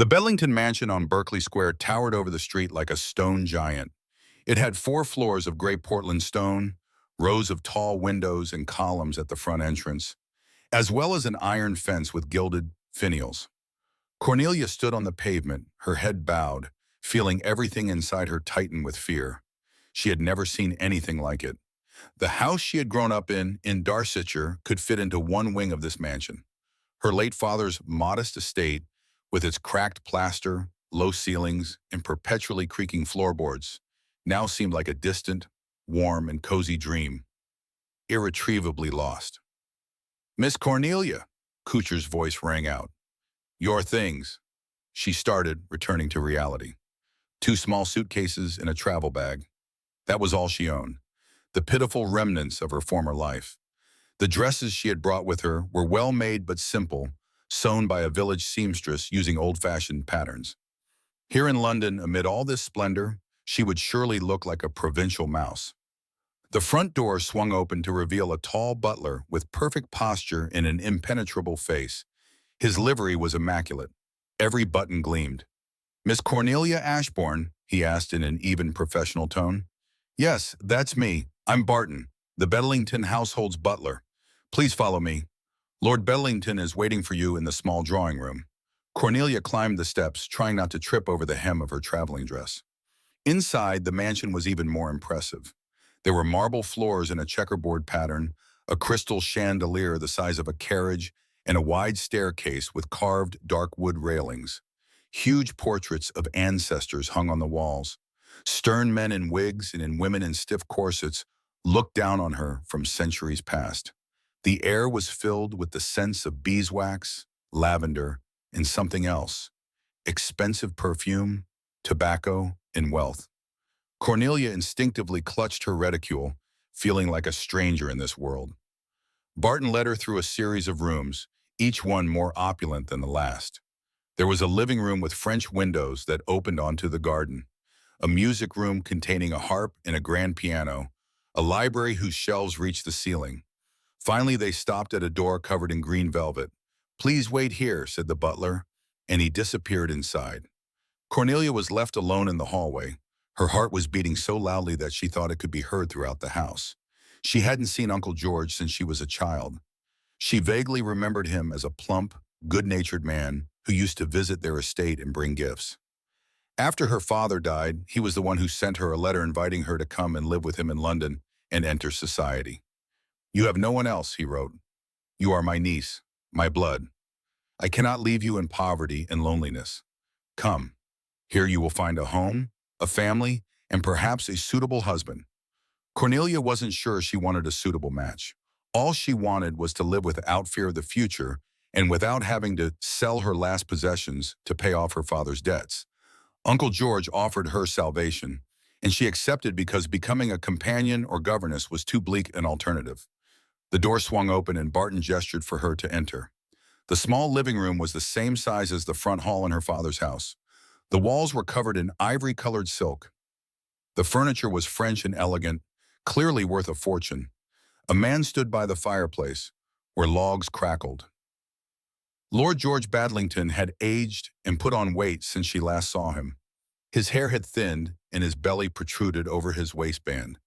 The Bedlington Mansion on Berkeley Square towered over the street like a stone giant. It had 4 floors of gray Portland stone, rows of tall windows and columns at the front entrance, as well as an iron fence with gilded finials. Cornelia stood on the pavement, her head bowed, feeling everything inside her tighten with fear. She had never seen anything like it. The house she had grown up in Dorsetshire, could fit into one wing of this mansion. Her late father's modest estate, with its cracked plaster, low ceilings, and perpetually creaking floorboards, now seemed like a distant, warm, and cozy dream, irretrievably lost. "Miss Cornelia," Kucher's voice rang out. "Your things." She started, returning to reality. 2 small suitcases and a travel bag. That was all she owned. The pitiful remnants of her former life. The dresses she had brought with her were well-made but simple, sewn by a village seamstress using old-fashioned patterns. Here in London, amid all this splendor, she would surely look like a provincial mouse. The front door swung open to reveal a tall butler with perfect posture and an impenetrable face. His livery was immaculate. Every button gleamed. "Miss Cornelia Ashbourne?" he asked in an even professional tone. "Yes, that's me. I'm Barton, the Bedlington household's butler. Please follow me. Lord Bedlington is waiting for you in the small drawing room." Cornelia climbed the steps, trying not to trip over the hem of her traveling dress. Inside, the mansion was even more impressive. There were marble floors in a checkerboard pattern, a crystal chandelier the size of a carriage, and a wide staircase with carved dark wood railings. Huge portraits of ancestors hung on the walls. Stern men in wigs and women in stiff corsets looked down on her from centuries past. The air was filled with the scents of beeswax, lavender, and something else: expensive perfume, tobacco, and wealth. Cornelia instinctively clutched her reticule, feeling like a stranger in this world. Barton led her through a series of rooms, each one more opulent than the last. There was a living room with French windows that opened onto the garden, a music room containing a harp and a grand piano, a library whose shelves reached the ceiling. Finally, they stopped at a door covered in green velvet. "Please wait here," said the butler, and he disappeared inside. Cornelia was left alone in the hallway. Her heart was beating so loudly that she thought it could be heard throughout the house. She hadn't seen Uncle George since she was a child. She vaguely remembered him as a plump, good-natured man who used to visit their estate and bring gifts. After her father died, he was the one who sent her a letter inviting her to come and live with him in London and enter society. "You have no one else," he wrote. "You are my niece, my blood. I cannot leave you in poverty and loneliness. Come. Here you will find a home, a family, and perhaps a suitable husband." Cornelia wasn't sure she wanted a suitable match. All she wanted was to live without fear of the future and without having to sell her last possessions to pay off her father's debts. Uncle George offered her salvation, and she accepted because becoming a companion or governess was too bleak an alternative. The door swung open and Barton gestured for her to enter. The small living room was the same size as the front hall in her father's house. The walls were covered in ivory-colored silk. The furniture was French and elegant, clearly worth a fortune. A man stood by the fireplace, where logs crackled. Lord George Bedlington had aged and put on weight since she last saw him. His hair had thinned and his belly protruded over his waistband.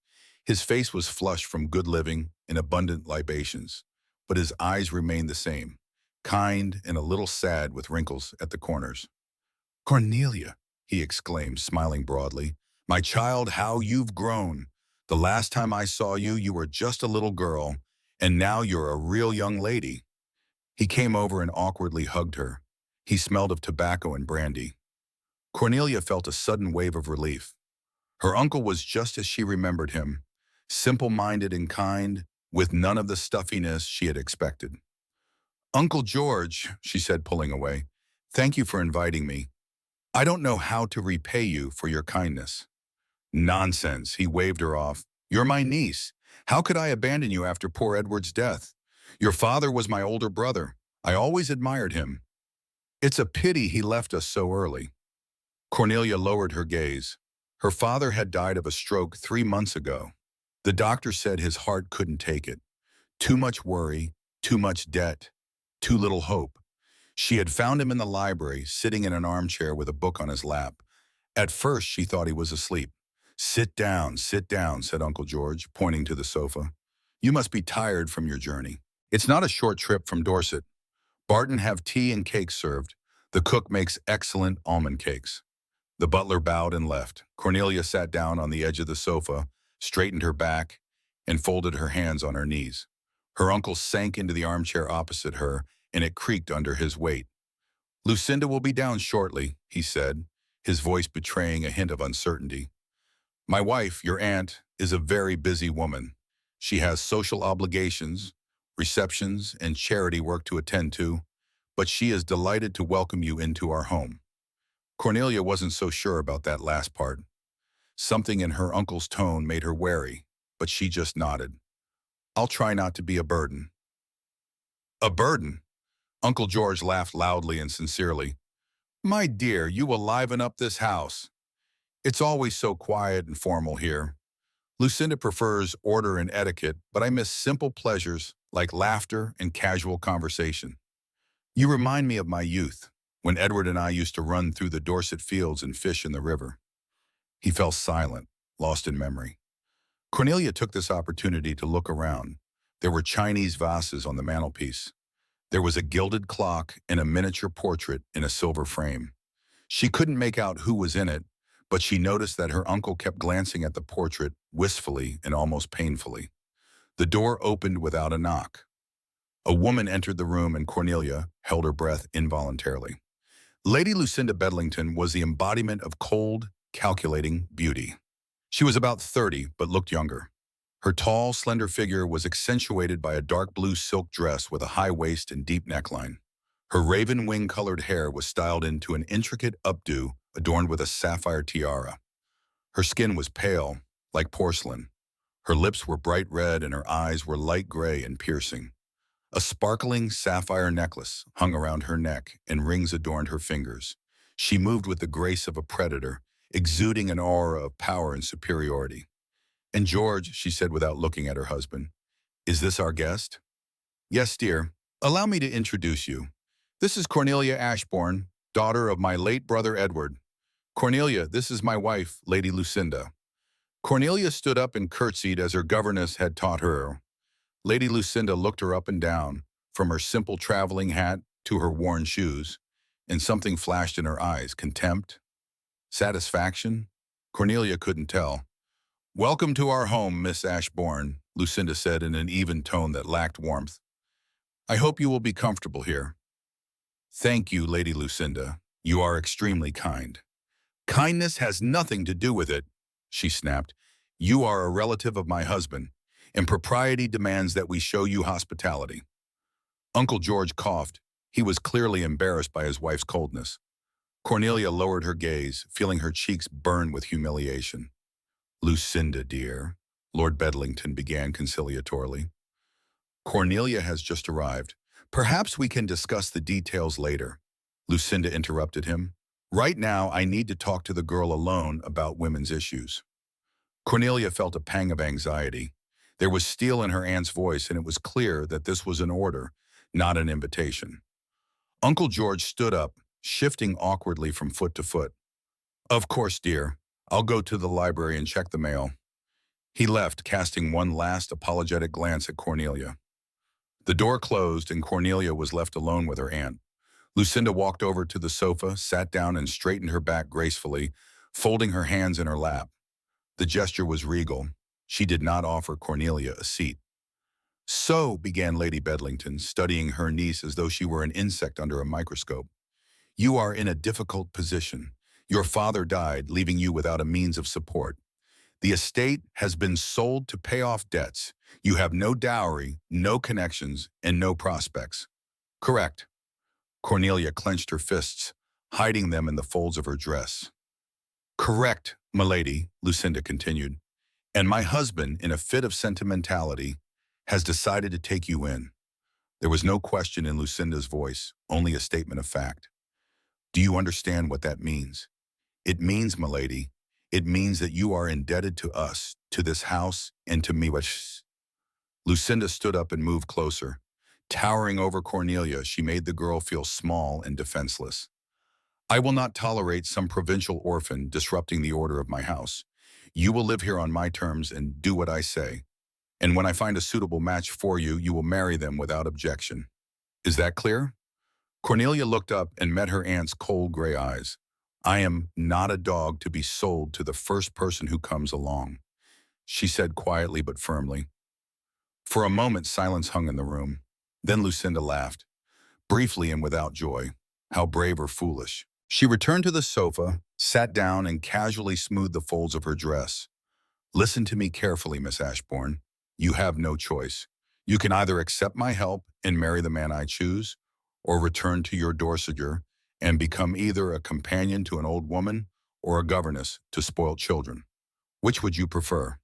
His face was flushed from good living and abundant libations, but his eyes remained the same, kind and a little sad with wrinkles at the corners. "Cornelia," he exclaimed, smiling broadly, "my child, how you've grown. The last time I saw you, you were just a little girl, and now you're a real young lady." He came over and awkwardly hugged her. He smelled of tobacco and brandy. Cornelia felt a sudden wave of relief. Her uncle was just as she remembered him, simple-minded and kind, with none of the stuffiness she had expected. "Uncle George," she said, pulling away, "thank you for inviting me. I don't know how to repay you for your kindness." "Nonsense," he waved her off. "You're my niece. How could I abandon you after poor Edward's death? Your father was my older brother. I always admired him. It's a pity he left us so early." Cornelia lowered her gaze. Her father had died of a stroke 3 months ago. The doctor said his heart couldn't take it. Too much worry, too much debt, too little hope. She had found him in the library, sitting in an armchair with a book on his lap. At first, she thought he was asleep. Sit down, said Uncle George, pointing to the sofa. You must be tired from your journey. It's not a short trip from Dorset. Barton, have tea and cakes served. The cook makes excellent almond cakes. The butler bowed and left. Cornelia sat down on the edge of the sofa, straightened her back, and folded her hands on her knees. Her uncle sank into the armchair opposite her, and it creaked under his weight. Lucinda will be down shortly, he said, his voice betraying a hint of uncertainty. My wife, your aunt, is a very busy woman. She has social obligations, receptions, and charity work to attend to, but she is delighted to welcome you into our home. Cornelia wasn't so sure about that last part. Something in her uncle's tone made her wary, but she just nodded. I'll try not to be a burden. A burden? Uncle George laughed loudly and sincerely. My dear, you will liven up this house. It's always so quiet and formal here. Lucinda prefers order and etiquette, but I miss simple pleasures like laughter and casual conversation. You remind me of my youth, when Edward and I used to run through the Dorset fields and fish in the river. He fell silent, lost in memory. Cornelia took this opportunity to look around. There were Chinese vases on the mantelpiece. There was a gilded clock and a miniature portrait in a silver frame. She couldn't make out who was in it, but she noticed that her uncle kept glancing at the portrait wistfully and almost painfully. The door opened without a knock. A woman entered the room and Cornelia held her breath involuntarily. Lady Lucinda Bedlington was the embodiment of cold, calculating beauty. She was about 30, but looked younger. Her tall, slender figure was accentuated by a dark blue silk dress with a high waist and deep neckline. Her raven wing-colored hair was styled into an intricate updo adorned with a sapphire tiara. Her skin was pale, like porcelain. Her lips were bright red and her eyes were light gray and piercing. A sparkling sapphire necklace hung around her neck and rings adorned her fingers. She moved with the grace of a predator, exuding an aura of power and superiority. And George, she said without looking at her husband, is this our guest? Yes, dear. Allow me to introduce you. This is Cornelia Ashbourne, daughter of my late brother Edward. Cornelia, this is my wife, Lady Lucinda. Cornelia stood up and curtsied as her governess had taught her. Lady Lucinda looked her up and down, from her simple traveling hat to her worn shoes, and something flashed in her eyes, contempt, satisfaction. Cornelia couldn't tell. Welcome to our home, Miss Ashbourne, Lucinda said in an even tone that lacked warmth. I hope you will be comfortable here. Thank you, Lady Lucinda. You are extremely kind. Kindness has nothing to do with it, she snapped. You are a relative of my husband, and propriety demands that we show you hospitality. Uncle George coughed. He was clearly embarrassed by his wife's coldness. Cornelia lowered her gaze, feeling her cheeks burn with humiliation. Lucinda, dear, Lord Bedlington began conciliatorily. Cornelia has just arrived. Perhaps we can discuss the details later. Lucinda interrupted him. Right now, I need to talk to the girl alone about women's issues. Cornelia felt a pang of anxiety. There was steel in her aunt's voice, and it was clear that this was an order, not an invitation. Uncle George stood up, shifting awkwardly from foot to foot. Of course, dear. I'll go to the library and check the mail. He left, casting one last apologetic glance at Cornelia. The door closed and Cornelia was left alone with her aunt. Lucinda walked over to the sofa, sat down and straightened her back gracefully, folding her hands in her lap. The gesture was regal. She did not offer Cornelia a seat. So, began Lady Bedlington, studying her niece as though she were an insect under a microscope. You are in a difficult position. Your father died, leaving you without a means of support. The estate has been sold to pay off debts. You have no dowry, no connections, and no prospects. Correct. Cornelia clenched her fists, hiding them in the folds of her dress. Correct, milady, Lucinda continued. And my husband, in a fit of sentimentality, has decided to take you in. There was no question in Lucinda's voice, only a statement of fact. Do you understand what that means? It means, milady, it means that you are indebted to us, to this house, and to me. Lucinda stood up and moved closer. Towering over Cornelia, she made the girl feel small and defenseless. I will not tolerate some provincial orphan disrupting the order of my house. You will live here on my terms and do what I say. And when I find a suitable match for you, you will marry them without objection. Is that clear? Cornelia looked up and met her aunt's cold gray eyes. I am not a dog to be sold to the first person who comes along, she said quietly but firmly. For a moment, silence hung in the room. Then Lucinda laughed, briefly and without joy. How brave or foolish. She returned to the sofa, sat down, and casually smoothed the folds of her dress. Listen to me carefully, Miss Ashbourne. You have no choice. You can either accept my help and marry the man I choose, or return to your Dorsetshire and become either a companion to an old woman or a governess to spoiled children. Which would you prefer?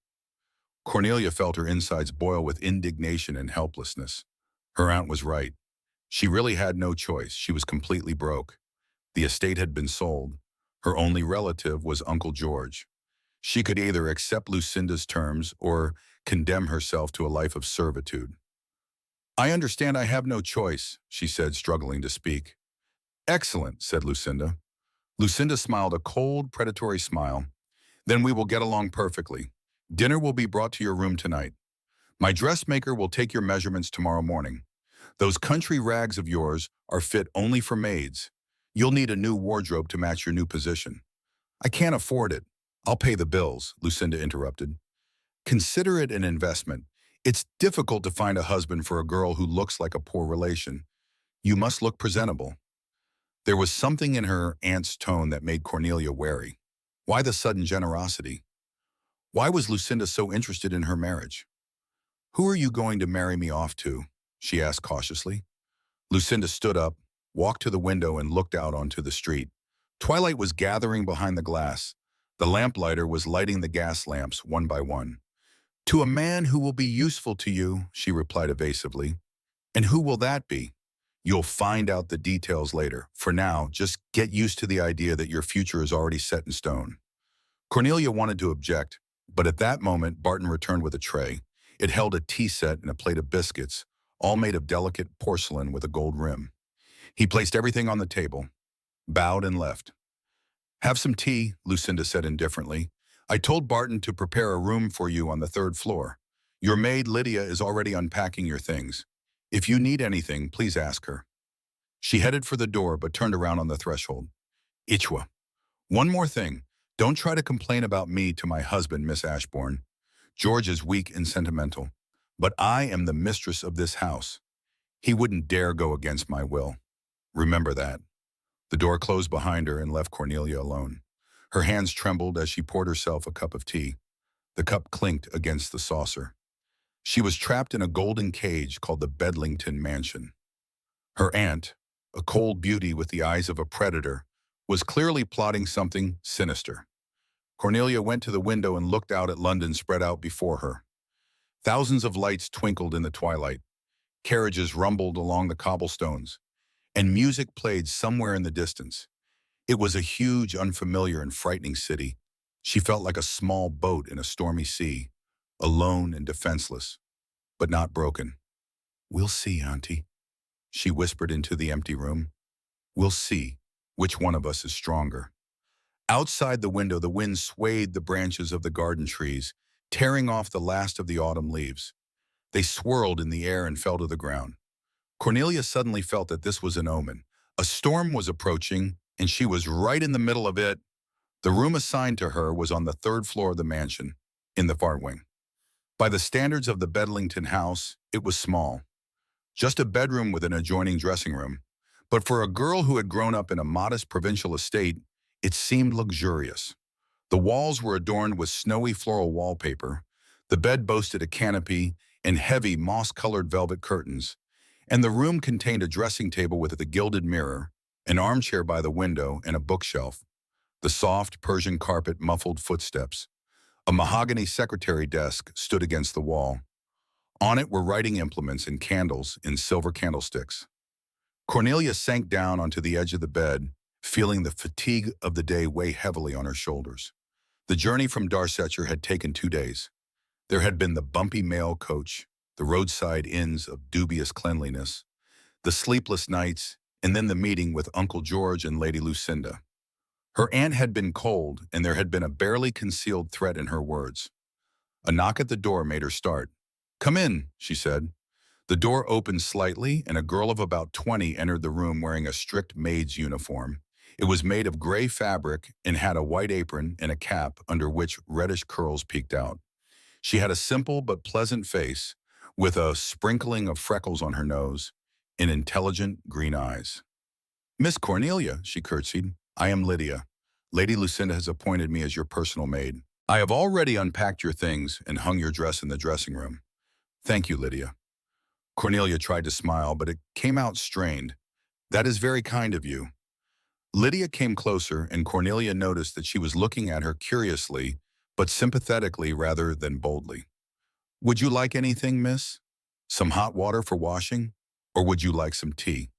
Cornelia felt her insides boil with indignation and helplessness. Her aunt was right. She really had no choice. She was completely broke. The estate had been sold. Her only relative was Uncle George. She could either accept Lucinda's terms or condemn herself to a life of servitude. I understand I have no choice, she said, struggling to speak. Excellent, said Lucinda. Lucinda smiled a cold, predatory smile. Then we will get along perfectly. Dinner will be brought to your room tonight. My dressmaker will take your measurements tomorrow morning. Those country rags of yours are fit only for maids. You'll need a new wardrobe to match your new position. I can't afford it. I'll pay the bills, Lucinda interrupted. Consider it an investment. It's difficult to find a husband for a girl who looks like a poor relation. You must look presentable. There was something in her aunt's tone that made Cornelia wary. Why the sudden generosity? Why was Lucinda so interested in her marriage? Who are you going to marry me off to? She asked cautiously. Lucinda stood up, walked to the window, and looked out onto the street. Twilight was gathering behind the glass. The lamplighter was lighting the gas lamps one by one. To a man who will be useful to you, she replied evasively. And who will that be? You'll find out the details later. For now, just get used to the idea that your future is already set in stone. Cornelia wanted to object, but at that moment, Barton returned with a tray. It held a tea set and a plate of biscuits, all made of delicate porcelain with a gold rim. He placed everything on the table, bowed, and left. Have some tea, Lucinda said indifferently. I told Barton to prepare a room for you on the third floor. Your maid, Lydia, is already unpacking your things. If you need anything, please ask her. She headed for the door but turned around on the threshold. Ichwa. One more thing. Don't try to complain about me to my husband, Miss Ashbourne. George is weak and sentimental, but I am the mistress of this house. He wouldn't dare go against my will. Remember that. The door closed behind her and left Cornelia alone. Her hands trembled as she poured herself a cup of tea. The cup clinked against the saucer. She was trapped in a golden cage called the Bedlington Mansion. Her aunt, a cold beauty with the eyes of a predator, was clearly plotting something sinister. Cornelia went to the window and looked out at London spread out before her. Thousands of lights twinkled in the twilight. Carriages rumbled along the cobblestones, and music played somewhere in the distance. It was a huge, unfamiliar, and frightening city. She felt like a small boat in a stormy sea, alone and defenseless, but not broken. We'll see, Auntie, she whispered into the empty room. We'll see which one of us is stronger. Outside the window, the wind swayed the branches of the garden trees, tearing off the last of the autumn leaves. They swirled in the air and fell to the ground. Cornelia suddenly felt that this was an omen. A storm was approaching, and she was right in the middle of it. The room assigned to her was on the third floor of the mansion, in the far wing. By the standards of the Bedlington house, it was small. Just a bedroom with an adjoining dressing room. But for a girl who had grown up in a modest provincial estate, it seemed luxurious. The walls were adorned with snowy floral wallpaper. The bed boasted a canopy and heavy moss-colored velvet curtains, and the room contained a dressing table with a gilded mirror, an armchair by the window, and a bookshelf. The soft Persian carpet muffled footsteps. A mahogany secretary desk stood against the wall. On it were writing implements and candles in silver candlesticks. Cornelia sank down onto the edge of the bed, feeling the fatigue of the day weigh heavily on her shoulders. The journey from Dorsetshire had taken 2 days. There had been the bumpy mail coach, the roadside inns of dubious cleanliness, the sleepless nights, and then the meeting with Uncle George and Lady Lucinda. Her aunt had been cold, and there had been a barely concealed threat in her words. A knock at the door made her start. "Come in," she said. The door opened slightly, and a girl of about 20 entered the room wearing a strict maid's uniform. It was made of gray fabric and had a white apron and a cap under which reddish curls peeked out. She had a simple but pleasant face, with a sprinkling of freckles on her nose and intelligent green eyes. "Miss Cornelia," she curtsied, "I am Lydia. Lady Lucinda has appointed me as your personal maid. I have already unpacked your things and hung your dress in the dressing room." "Thank you, Lydia." Cornelia tried to smile, but it came out strained. "That is very kind of you." Lydia came closer, and Cornelia noticed that she was looking at her curiously, but sympathetically rather than boldly. "Would you like anything, miss? Some hot water for washing? Or would you like some tea?"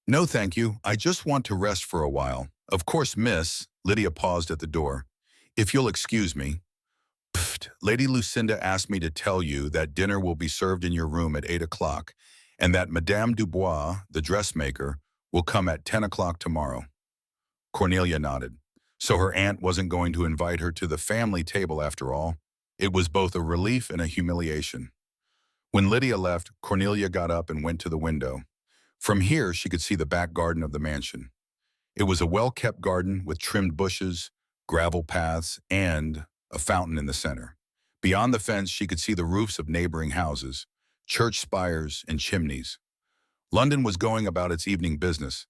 "No, thank you. I just want to rest for a while." "Of course, miss." Lydia paused at the door. "If you'll excuse me." "Pfft, Lady Lucinda asked me to tell you that dinner will be served in your room at 8 o'clock, and that Madame Dubois, the dressmaker, will come at 10 o'clock tomorrow." Cornelia nodded. So her aunt wasn't going to invite her to the family table after all. It was both a relief and a humiliation. When Lydia left, Cornelia got up and went to the window. From here, she could see the back garden of the mansion. It was a well-kept garden with trimmed bushes, gravel paths, and a fountain in the center. Beyond the fence, she could see the roofs of neighboring houses, church spires, and chimneys. London was going about its evening business,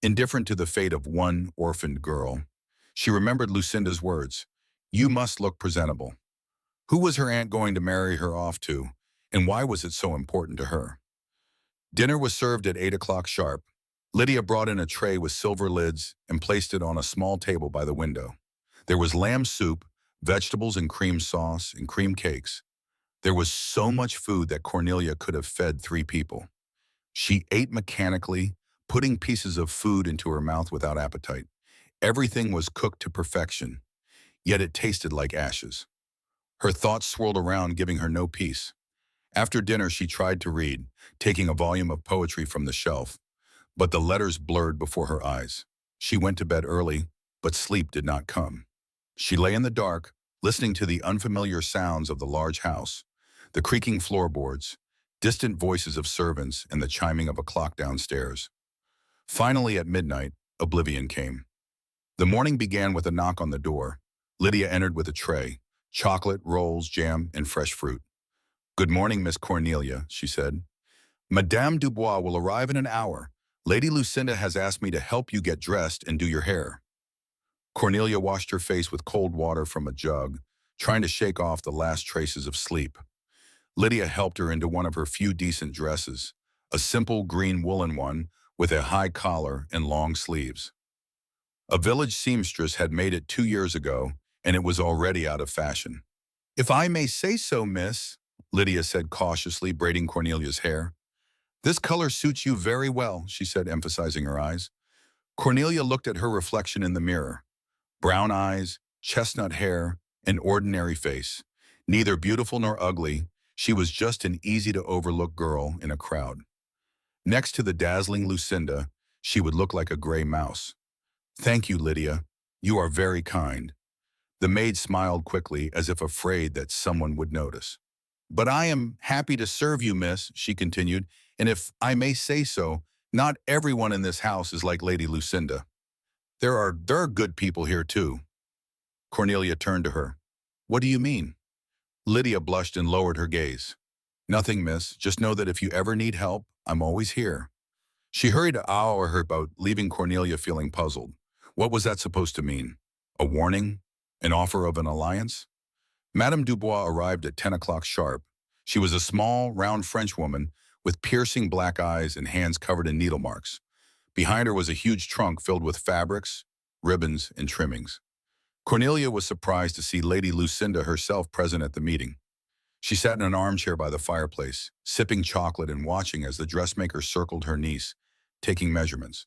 indifferent to the fate of one orphaned girl. She remembered Lucinda's words, "You must look presentable." Who was her aunt going to marry her off to, and why was it so important to her? Dinner was served at 8 o'clock sharp. Lydia brought in a tray with silver lids and placed it on a small table by the window. There was lamb soup, vegetables and cream sauce, and cream cakes. There was so much food that Cornelia could have fed 3 people. She ate mechanically, putting pieces of food into her mouth without appetite. Everything was cooked to perfection, yet it tasted like ashes. Her thoughts swirled around, giving her no peace. After dinner, she tried to read, taking a volume of poetry from the shelf, but the letters blurred before her eyes. She went to bed early, but sleep did not come. She lay in the dark, listening to the unfamiliar sounds of the large house, the creaking floorboards, distant voices of servants, and the chiming of a clock downstairs. Finally, at midnight, oblivion came. The morning began with a knock on the door. Lydia entered with a tray, chocolate, rolls, jam, and fresh fruit. "Good morning, Miss Cornelia," she said. "Madame Dubois will arrive in an hour. Lady Lucinda has asked me to help you get dressed and do your hair." Cornelia washed her face with cold water from a jug, trying to shake off the last traces of sleep. Lydia helped her into one of her few decent dresses, a simple green woolen one with a high collar and long sleeves. A village seamstress had made it 2 years ago, and it was already out of fashion. "If I may say so, miss," Lydia said cautiously, braiding Cornelia's hair. "This color suits you very well," she said, emphasizing her eyes. Cornelia looked at her reflection in the mirror. Brown eyes, chestnut hair, an ordinary face. Neither beautiful nor ugly, she was just an easy-to-overlook girl in a crowd. Next to the dazzling Lucinda, she would look like a gray mouse. "Thank you, Lydia. You are very kind." The maid smiled quickly, as if afraid that someone would notice. "But I am happy to serve you, miss," she continued, "and if I may say so, not everyone in this house is like Lady Lucinda. There are good people here, too." Cornelia turned to her. "What do you mean?" Lydia blushed and lowered her gaze. "Nothing, miss. Just know that if you ever need help, I'm always here." She hurried to hour her boat, leaving Cornelia feeling puzzled. What was that supposed to mean? A warning? An offer of an alliance? Madame Dubois arrived at 10 o'clock sharp. She was a small, round Frenchwoman with piercing black eyes and hands covered in needle marks. Behind her was a huge trunk filled with fabrics, ribbons, and trimmings. Cornelia was surprised to see Lady Lucinda herself present at the meeting. She sat in an armchair by the fireplace, sipping chocolate and watching as the dressmaker circled her niece, taking measurements.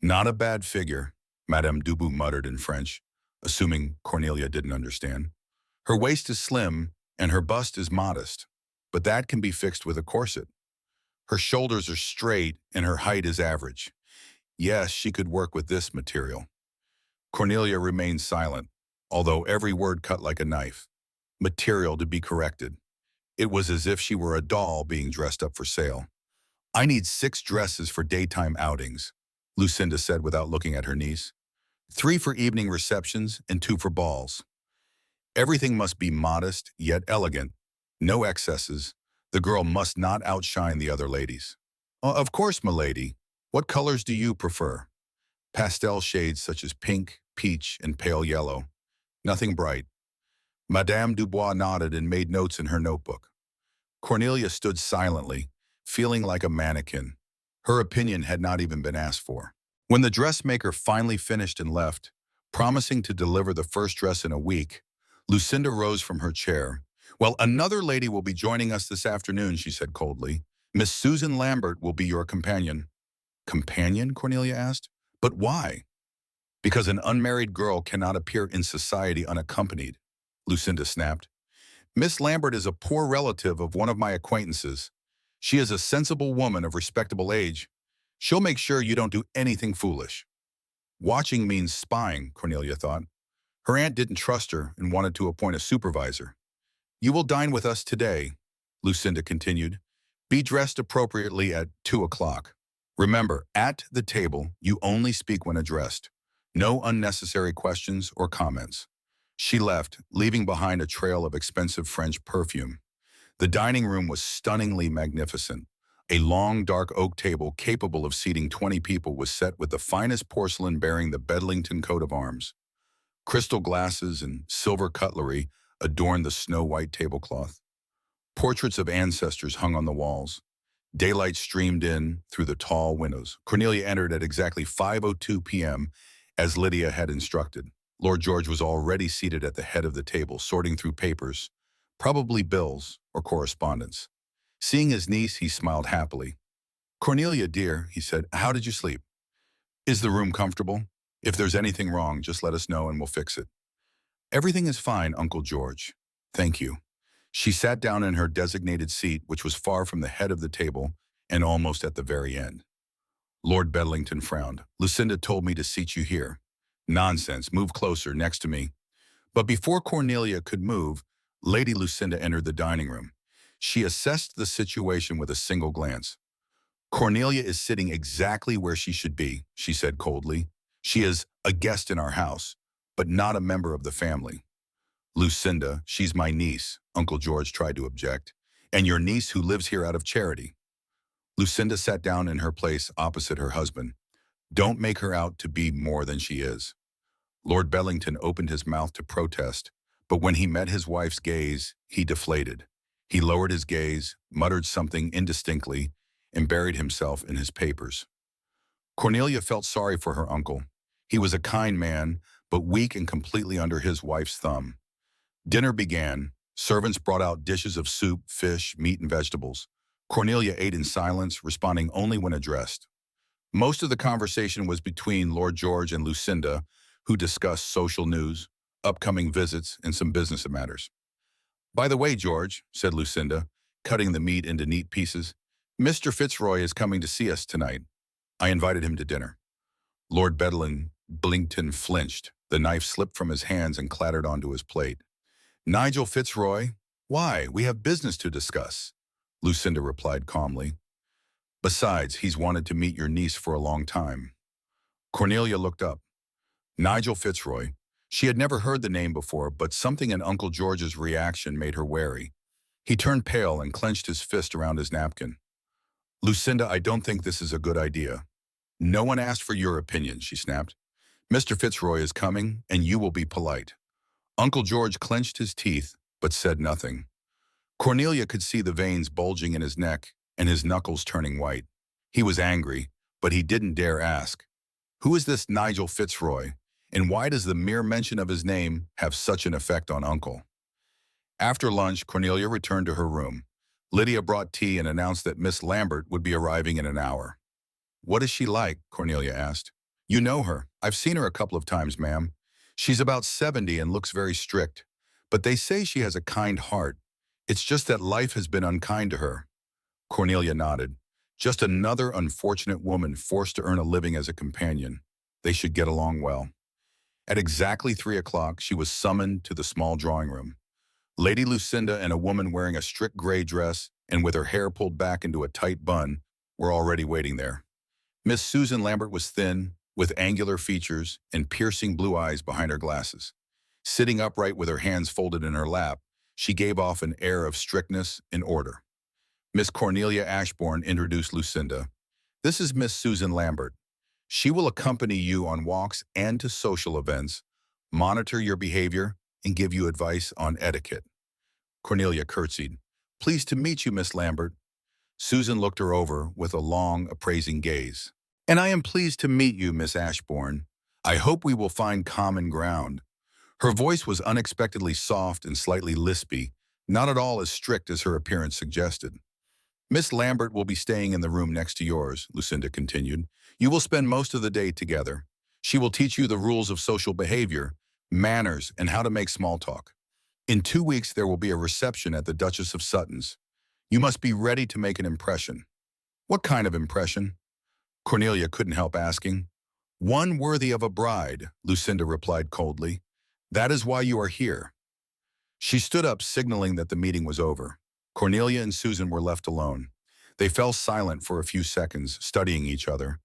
"Not a bad figure," Madame Dubois muttered in French, assuming Cornelia didn't understand. "Her waist is slim, and her bust is modest." but that can be fixed with a corset. Her shoulders are straight and her height is average. Yes, she could work with this material. Cornelia remained silent, although every word cut like a knife. Material to be corrected. It was as if she were a doll being dressed up for sale. I need 6 dresses for daytime outings, Lucinda said without looking at her niece. 3 for evening receptions and 2 for balls. Everything must be modest yet elegant. No excesses. The girl must not outshine the other ladies. Of course, milady. What colors do you prefer? Pastel shades such as pink, peach, and pale yellow. Nothing bright. Madame Dubois nodded and made notes in her notebook. Cornelia stood silently, feeling like a mannequin. Her opinion had not even been asked for. When the dressmaker finally finished and left, promising to deliver the first dress in a week, Lucinda rose from her chair. Well, another lady will be joining us this afternoon, she said coldly. Miss Susan Lambert will be your companion. Companion? Cornelia asked. But why? Because an unmarried girl cannot appear in society unaccompanied, Lucinda snapped. Miss Lambert is a poor relative of one of my acquaintances. She is a sensible woman of respectable age. She'll make sure you don't do anything foolish. Watching means spying, Cornelia thought. Her aunt didn't trust her and wanted to appoint a supervisor. You will dine with us today, Lucinda continued. Be dressed appropriately at 2 o'clock. Remember, at the table, you only speak when addressed. No unnecessary questions or comments. She left, leaving behind a trail of expensive French perfume. The dining room was stunningly magnificent. A long, dark oak table capable of seating 20 people was set with the finest porcelain bearing the Bedlington coat of arms. Crystal glasses and silver cutlery adorned the snow-white tablecloth. Portraits of ancestors hung on the walls. Daylight streamed in through the tall windows. Cornelia entered at exactly 5:02 p.m., as Lydia had instructed. Lord George was already seated at the head of the table, sorting through papers, probably bills or correspondence. Seeing his niece, he smiled happily. Cornelia, dear, he said, how did you sleep? Is the room comfortable? If there's anything wrong, just let us know and we'll fix it. Everything is fine, Uncle George. Thank you. She sat down in her designated seat, which was far from the head of the table and almost at the very end. Lord Bedlington frowned. Lucinda told me to seat you here. Nonsense. Move closer, next to me. But before Cornelia could move, Lady Lucinda entered the dining room. She assessed the situation with a single glance. Cornelia is sitting exactly where she should be, she said coldly. She is a guest in our house, but not a member of the family. Lucinda, she's my niece, Uncle George tried to object, and your niece who lives here out of charity. Lucinda sat down in her place opposite her husband. Don't make her out to be more than she is. Lord Bedlington opened his mouth to protest, but when he met his wife's gaze, he deflated. He lowered his gaze, muttered something indistinctly, and buried himself in his papers. Cornelia felt sorry for her uncle. He was a kind man, but weak and completely under his wife's thumb. Dinner began. Servants brought out dishes of soup, fish, meat, and vegetables. Cornelia ate in silence, responding only when addressed. Most of the conversation was between Lord George and Lucinda, who discussed social news, upcoming visits, and some business matters. By the way, George, said Lucinda, cutting the meat into neat pieces, Mr. Fitzroy is coming to see us tonight. I invited him to dinner. Lord Bedlington flinched. The knife slipped from his hands and clattered onto his plate. Nigel Fitzroy? Why? We have business to discuss, Lucinda replied calmly. Besides, he's wanted to meet your niece for a long time. Cornelia looked up. Nigel Fitzroy. She had never heard the name before, but something in Uncle George's reaction made her wary. He turned pale and clenched his fist around his napkin. Lucinda, I don't think this is a good idea. No one asked for your opinion, she snapped. Mr. Fitzroy is coming, and you will be polite. Uncle George clenched his teeth, but said nothing. Cornelia could see the veins bulging in his neck and his knuckles turning white. He was angry, but he didn't dare ask. Who is this Nigel Fitzroy, and why does the mere mention of his name have such an effect on Uncle? After lunch, Cornelia returned to her room. Lydia brought tea and announced that Miss Lambert would be arriving in an hour. What is she like? Cornelia asked. You know her. I've seen her a couple of times, ma'am. She's about 70 and looks very strict, but they say she has a kind heart. It's just that life has been unkind to her. Cornelia nodded. Just another unfortunate woman forced to earn a living as a companion. They should get along well. At exactly 3 o'clock, she was summoned to the small drawing room. Lady Lucinda and a woman wearing a strict gray dress and with her hair pulled back into a tight bun were already waiting there. Miss Susan Lambert was thin, with angular features and piercing blue eyes behind her glasses. Sitting upright with her hands folded in her lap, she gave off an air of strictness and order. Miss Cornelia Ashbourne introduced Lucinda. This is Miss Susan Lambert. She will accompany you on walks and to social events, monitor your behavior, and give you advice on etiquette. Cornelia curtsied. Pleased to meet you, Miss Lambert. Susan looked her over with a long, appraising gaze. And I am pleased to meet you, Miss Ashbourne. I hope we will find common ground. Her voice was unexpectedly soft and slightly lispy, not at all as strict as her appearance suggested. Miss Lambert will be staying in the room next to yours, Lucinda continued. You will spend most of the day together. She will teach you the rules of social behavior, manners, and how to make small talk. In 2 weeks, there will be a reception at the Duchess of Sutton's. You must be ready to make an impression. What kind of impression? Cornelia couldn't help asking. One worthy of a bride, Lucinda replied coldly. That is why you are here. She stood up, signaling that the meeting was over. Cornelia and Susan were left alone. They fell silent for a few seconds, studying each other.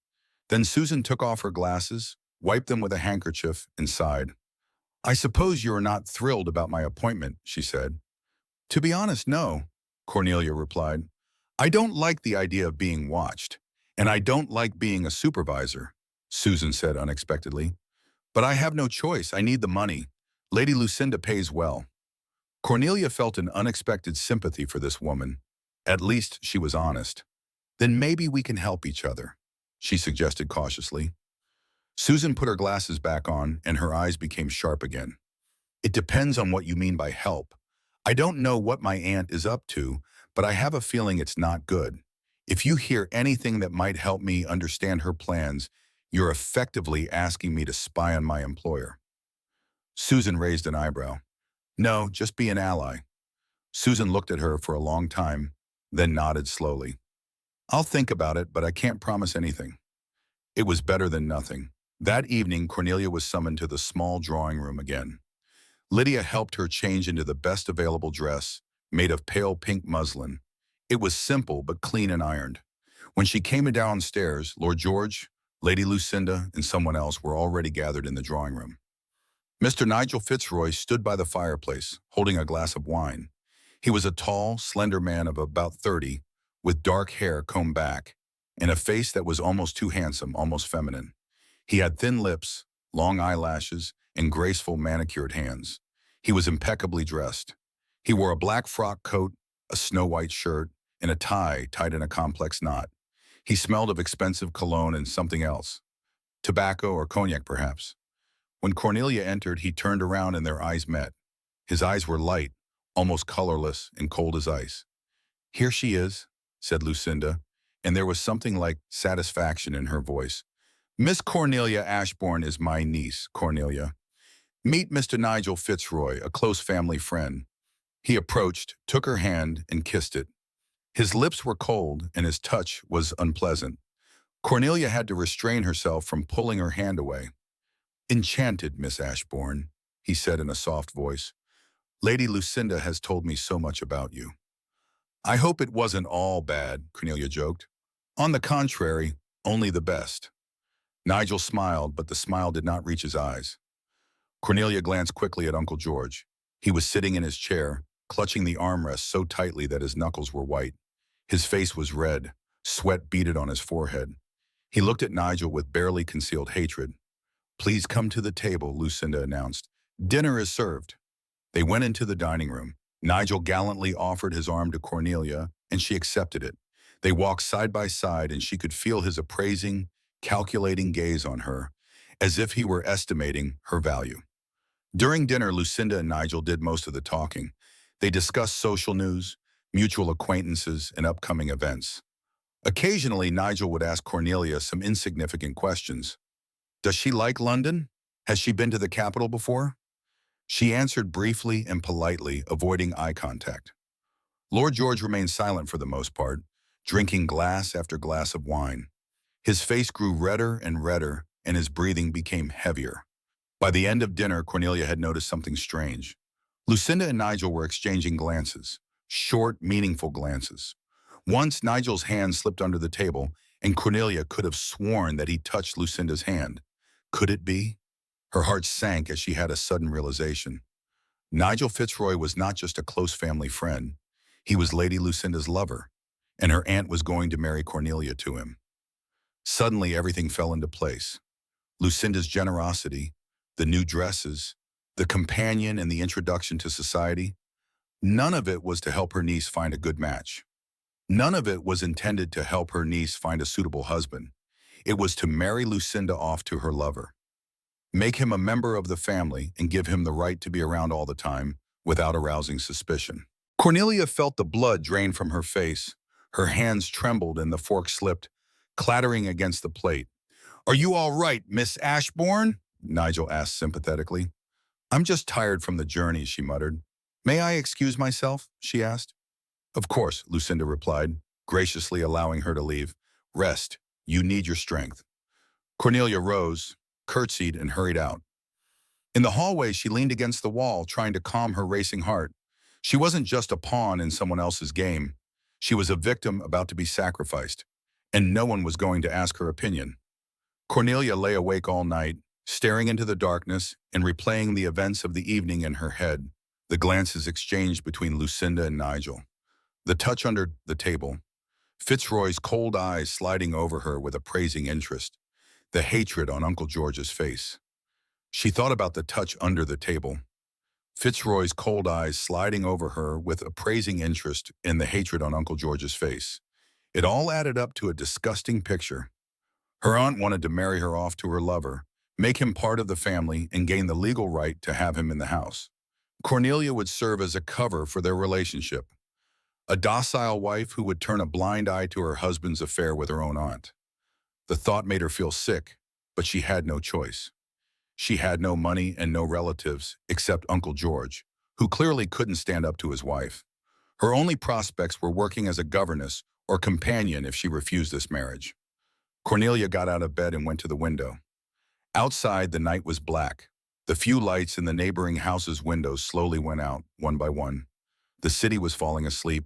Then Susan took off her glasses, wiped them with a handkerchief, and sighed. I suppose you are not thrilled about my appointment, she said. To be honest, no, Cornelia replied. I don't like the idea of being watched, and I don't like being a supervisor, Susan said unexpectedly. But I have no choice. I need the money. Lady Lucinda pays well. Cornelia felt an unexpected sympathy for this woman. At least she was honest. Then maybe we can help each other, she suggested cautiously. Susan put her glasses back on and her eyes became sharp again. It depends on what you mean by help. I don't know what my aunt is up to, but I have a feeling it's not good. If you hear anything that might help me understand her plans, you're effectively asking me to spy on my employer. Susan raised an eyebrow. No, just be an ally. Susan looked at her for a long time, then nodded slowly. I'll think about it, but I can't promise anything. It was better than nothing. That evening, Cornelia was summoned to the small drawing room again. Lydia helped her change into the best available dress, made of pale pink muslin. It was simple but clean and ironed. When she came downstairs, Lord George, Lady Lucinda, and someone else were already gathered in the drawing room. Mr. Nigel Fitzroy stood by the fireplace, holding a glass of wine. He was a tall, slender man of about 30, with dark hair combed back, and a face that was almost too handsome, almost feminine. He had thin lips, long eyelashes, and graceful manicured hands. He was impeccably dressed. He wore a black frock coat, a snow-white shirt, and a tie tied in a complex knot. He smelled of expensive cologne and something else. Tobacco or cognac, perhaps. When Cornelia entered, he turned around and their eyes met. His eyes were light, almost colorless and cold as ice. Here she is, said Lucinda, and there was something like satisfaction in her voice. Miss Cornelia Ashbourne is my niece, Cornelia. Meet Mr. Nigel Fitzroy, a close family friend. He approached, took her hand, and kissed it. His lips were cold, and his touch was unpleasant. Cornelia had to restrain herself from pulling her hand away. Enchanted, Miss Ashbourne, he said in a soft voice. Lady Lucinda has told me so much about you. I hope it wasn't all bad, Cornelia joked. On the contrary, only the best. Nigel smiled, but the smile did not reach his eyes. Cornelia glanced quickly at Uncle George. He was sitting in his chair, clutching the armrest so tightly that his knuckles were white. His face was red, sweat beaded on his forehead. He looked at Nigel with barely concealed hatred. Please come to the table, Lucinda announced. Dinner is served. They went into the dining room. Nigel gallantly offered his arm to Cornelia, and she accepted it. They walked side by side, and she could feel his appraising, calculating gaze on her, as if he were estimating her value. During dinner, Lucinda and Nigel did most of the talking. They discussed social news, mutual acquaintances, and upcoming events. Occasionally, Nigel would ask Cornelia some insignificant questions. Does she like London? Has she been to the capital before? She answered briefly and politely, avoiding eye contact. Lord George remained silent for the most part, drinking glass after glass of wine. His face grew redder and redder, and his breathing became heavier. By the end of dinner, Cornelia had noticed something strange. Lucinda and Nigel were exchanging glances, short, meaningful glances. Once, Nigel's hand slipped under the table, and Cornelia could have sworn that he touched Lucinda's hand. Could it be? Her heart sank as she had a sudden realization. Nigel Fitzroy was not just a close family friend. He was Lady Lucinda's lover, and her aunt was going to marry Cornelia to him. Suddenly, everything fell into place. Lucinda's generosity, the new dresses, the companion and the introduction to society, none of it was to help her niece find a good match. None of it was intended to help her niece find a suitable husband. It was to marry Lucinda off to her lover, make him a member of the family, and give him the right to be around all the time without arousing suspicion. Cornelia felt the blood drain from her face. Her hands trembled and the fork slipped, clattering against the plate. "Are you all right, Miss Ashbourne?" Nigel asked sympathetically. "I'm just tired from the journey," she muttered. "May I excuse myself?" she asked. "Of course," Lucinda replied, graciously allowing her to leave. "Rest. You need your strength." Cornelia rose, curtsied, and hurried out. In the hallway, she leaned against the wall, trying to calm her racing heart. She wasn't just a pawn in someone else's game. She was a victim about to be sacrificed, and no one was going to ask her opinion. Cornelia lay awake all night, staring into the darkness and replaying the events of the evening in her head, the glances exchanged between Lucinda and Nigel, the touch under the table, Fitzroy's cold eyes sliding over her with appraising interest, the hatred on Uncle George's face. She thought about the touch under the table, Fitzroy's cold eyes sliding over her with appraising interest and the hatred on Uncle George's face. It all added up to a disgusting picture. Her aunt wanted to marry her off to her lover, make him part of the family, and gain the legal right to have him in the house. Cornelia would serve as a cover for their relationship, a docile wife who would turn a blind eye to her husband's affair with her own aunt. The thought made her feel sick, but she had no choice. She had no money and no relatives except Uncle George, who clearly couldn't stand up to his wife. Her only prospects were working as a governess or companion if she refused this marriage. Cornelia got out of bed and went to the window. Outside, the night was black. The few lights in the neighboring houses' windows slowly went out, one by one. The city was falling asleep,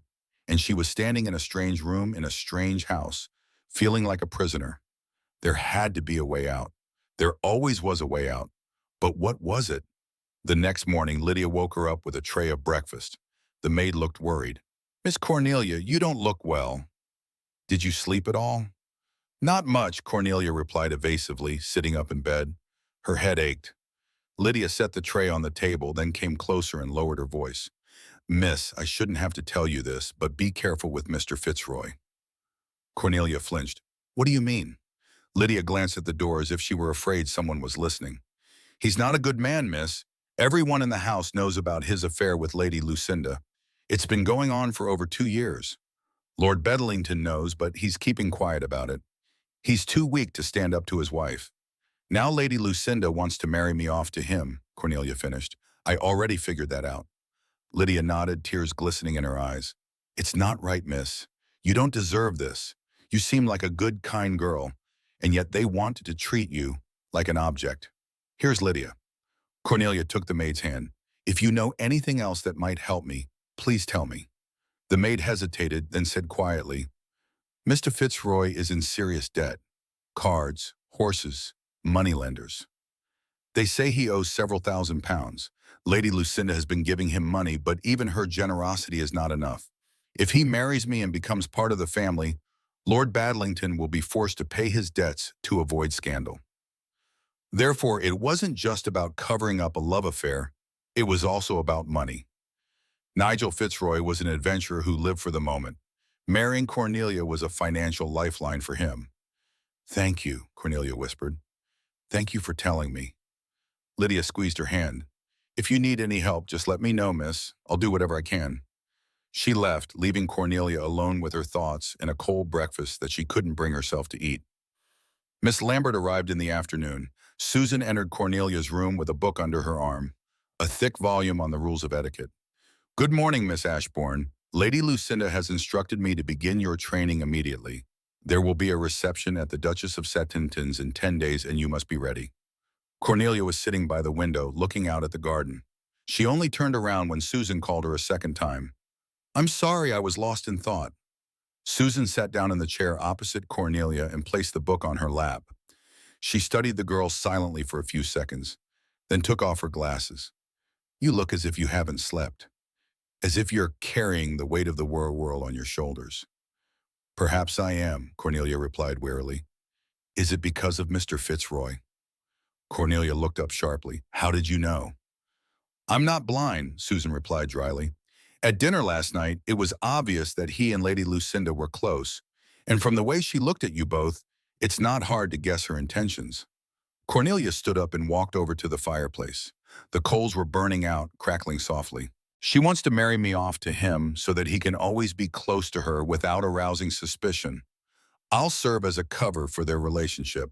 and she was standing in a strange room in a strange house, feeling like a prisoner. There had to be a way out. There always was a way out. But what was it? The next morning, Lydia woke her up with a tray of breakfast. The maid looked worried. "Miss Cornelia, you don't look well. Did you sleep at all?" "Not much," Cornelia replied evasively, sitting up in bed. Her head ached. Lydia set the tray on the table, then came closer and lowered her voice. "Miss, I shouldn't have to tell you this, but be careful with Mr. Fitzroy." Cornelia flinched. "What do you mean?" Lydia glanced at the door as if she were afraid someone was listening. "He's not a good man, miss. Everyone in the house knows about his affair with Lady Lucinda. It's been going on for over 2 years. Lord Bedlington knows, but he's keeping quiet about it. He's too weak to stand up to his wife. Now Lady Lucinda wants to marry me off to him," Cornelia finished. "I already figured that out." Lydia nodded, tears glistening in her eyes. "It's not right, miss. You don't deserve this. You seem like a good, kind girl, and yet they wanted to treat you like an object. Here's Lydia." Cornelia took the maid's hand. "If you know anything else that might help me, please tell me." The maid hesitated, then said quietly, "Mr. Fitzroy is in serious debt. Cards, horses, moneylenders. They say he owes several £1,000s. Lady Lucinda has been giving him money, but even her generosity is not enough. If he marries me and becomes part of the family, Lord Badlington will be forced to pay his debts to avoid scandal. Therefore, it wasn't just about covering up a love affair, it was also about money. Nigel Fitzroy was an adventurer who lived for the moment. Marrying Cornelia was a financial lifeline for him. "Thank you," Cornelia whispered. "Thank you for telling me." Lydia squeezed her hand. "If you need any help, just let me know, miss. I'll do whatever I can." She left, leaving Cornelia alone with her thoughts and a cold breakfast that she couldn't bring herself to eat. Miss Lambert arrived in the afternoon. Susan entered Cornelia's room with a book under her arm, a thick volume on the rules of etiquette. "Good morning, Miss Ashbourne. Lady Lucinda has instructed me to begin your training immediately. There will be a reception at the Duchess of Settington's in 10 days and you must be ready. Cornelia was sitting by the window, looking out at the garden. She only turned around when Susan called her a second time. I'm sorry, I was lost in thought. Susan sat down in the chair opposite Cornelia and placed the book on her lap. She studied the girl silently for a few seconds, then took off her glasses. You look as if you haven't slept, as if you're carrying the weight of the world on your shoulders. Perhaps I am, Cornelia replied wearily. Is it because of Mr. Fitzroy? Cornelia looked up sharply. How did you know? I'm not blind, Susan replied dryly. At dinner last night, it was obvious that he and Lady Lucinda were close, and from the way she looked at you both, it's not hard to guess her intentions. Cornelia stood up and walked over to the fireplace. The coals were burning out, crackling softly. She wants to marry me off to him so that he can always be close to her without arousing suspicion. I'll serve as a cover for their relationship.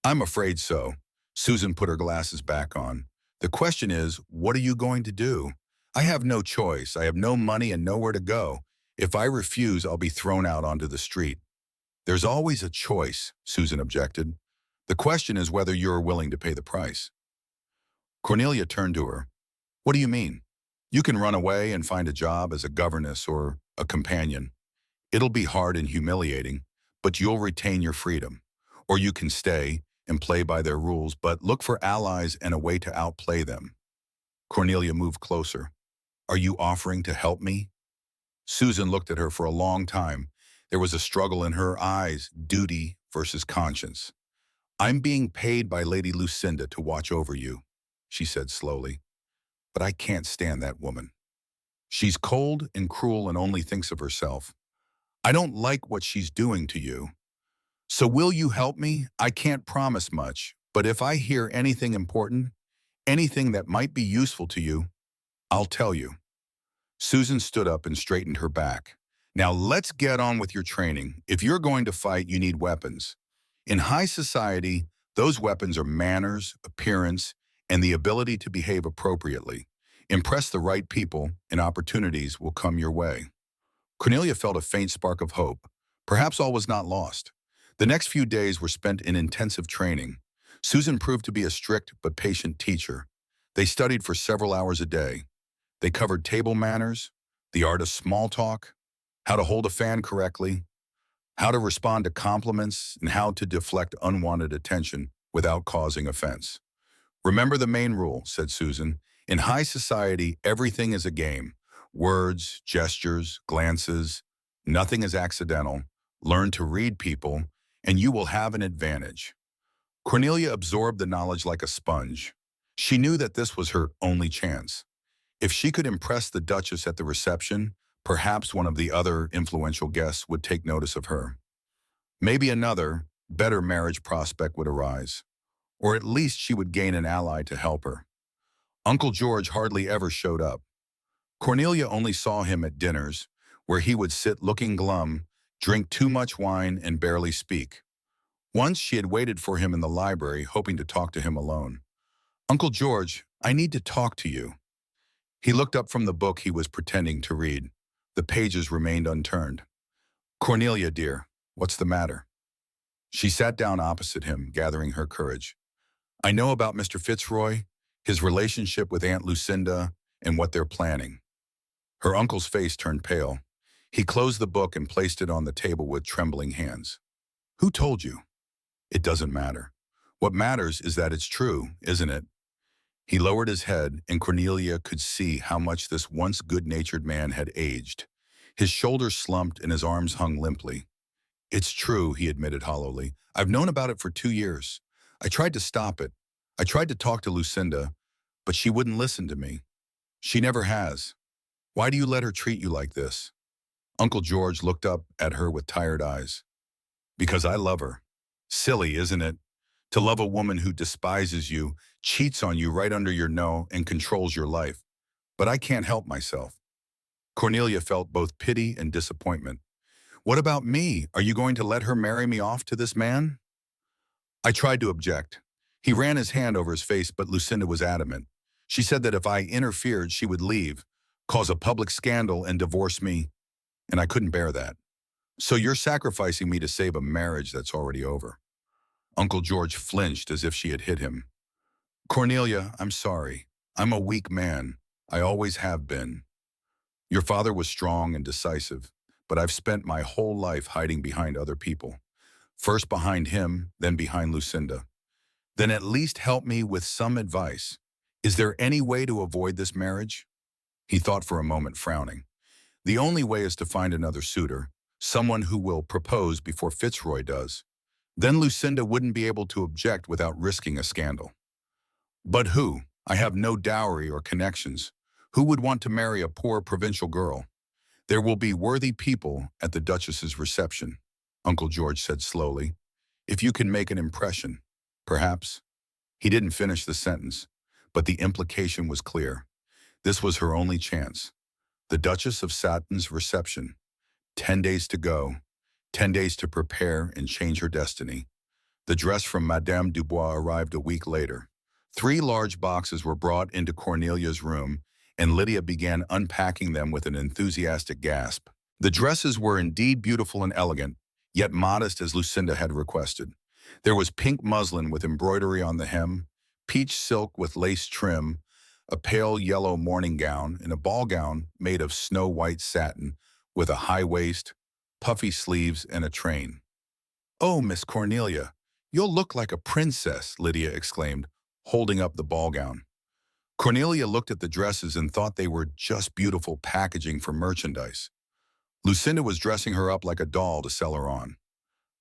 I'm afraid so. Susan put her glasses back on. The question is, what are you going to do? I have no choice. I have no money and nowhere to go. If I refuse, I'll be thrown out onto the street. There's always a choice, Susan objected. The question is whether you're willing to pay the price. Cornelia turned to her. What do you mean? You can run away and find a job as a governess or a companion. It'll be hard and humiliating, but you'll retain your freedom. Or you can stay and play by their rules, but look for allies and a way to outplay them. Cornelia moved closer. Are you offering to help me? Susan looked at her for a long time. There was a struggle in her eyes, duty versus conscience. I'm being paid by Lady Lucinda to watch over you, she said slowly. But I can't stand that woman. She's cold and cruel and only thinks of herself. I don't like what she's doing to you. So will you help me? I can't promise much, but if I hear anything important, anything that might be useful to you, I'll tell you. Susan stood up and straightened her back. Now let's get on with your training. If you're going to fight, you need weapons. In high society, those weapons are manners, appearance, and the ability to behave appropriately. Impress the right people, and opportunities will come your way. Cornelia felt a faint spark of hope. Perhaps all was not lost. The next few days were spent in intensive training. Susan proved to be a strict but patient teacher. They studied for several hours a day. They covered table manners, the art of small talk, how to hold a fan correctly, how to respond to compliments, and how to deflect unwanted attention without causing offense. Remember the main rule, said Susan. In high society, everything is a game. Words, gestures, glances, nothing is accidental. Learn to read people, and you will have an advantage. Cornelia absorbed the knowledge like a sponge. She knew that this was her only chance. If she could impress the Duchess at the reception, perhaps one of the other influential guests would take notice of her. Maybe another, better marriage prospect would arise, or at least she would gain an ally to help her. Uncle George hardly ever showed up. Cornelia only saw him at dinners, where he would sit looking glum, drink too much wine, and barely speak. Once she had waited for him in the library, hoping to talk to him alone. Uncle George, I need to talk to you. He looked up from the book he was pretending to read. The pages remained unturned. Cornelia, dear, what's the matter? She sat down opposite him, gathering her courage. I know about Mr. Fitzroy, his relationship with Aunt Lucinda, and what they're planning. Her uncle's face turned pale. He closed the book and placed it on the table with trembling hands. Who told you? It doesn't matter. What matters is that it's true, isn't it? He lowered his head, and Cornelia could see how much this once good-natured man had aged. His shoulders slumped and his arms hung limply. It's true, he admitted hollowly. I've known about it for 2 years. I tried to stop it. I tried to talk to Lucinda, but she wouldn't listen to me. She never has. Why do you let her treat you like this? Uncle George looked up at her with tired eyes. Because I love her. Silly, isn't it? To love a woman who despises you, cheats on you right under your nose, and controls your life. But I can't help myself. Cornelia felt both pity and disappointment. What about me? Are you going to let her marry me off to this man? I tried to object. He ran his hand over his face, but Lucinda was adamant. She said that if I interfered, she would leave. cause a public scandal, and divorce me, and I couldn't bear that. So you're sacrificing me to save a marriage that's already over." Uncle George flinched as if she had hit him. "Cornelia, I'm sorry. I'm a weak man. I always have been. Your father was strong and decisive, but I've spent my whole life hiding behind other people. First behind him, then behind Lucinda. Then at least help me with some advice. Is there any way to avoid this marriage?" He thought for a moment, frowning. "The only way is to find another suitor, someone who will propose before Fitzroy does. Then Lucinda wouldn't be able to object without risking a scandal." "But who? I have no dowry or connections. Who would want to marry a poor provincial girl?" "There will be worthy people at the Duchess's reception," Uncle George said slowly. "If you can make an impression, perhaps." He didn't finish the sentence, but the implication was clear. This was her only chance. The Duchess of Satin's reception. 10 days to go. 10 days to prepare and change her destiny. The dress from Madame Dubois arrived a week later. 3 large boxes were brought into Cornelia's room, and Lydia began unpacking them with an enthusiastic gasp. The dresses were indeed beautiful and elegant, yet modest as Lucinda had requested. There was pink muslin with embroidery on the hem, peach silk with lace trim, a pale yellow morning gown, and a ball gown made of snow-white satin with a high waist, puffy sleeves, and a train. "Oh, Miss Cornelia, you'll look like a princess," Lydia exclaimed, holding up the ball gown. Cornelia looked at the dresses and thought they were just beautiful packaging for merchandise. Lucinda was dressing her up like a doll to sell her on.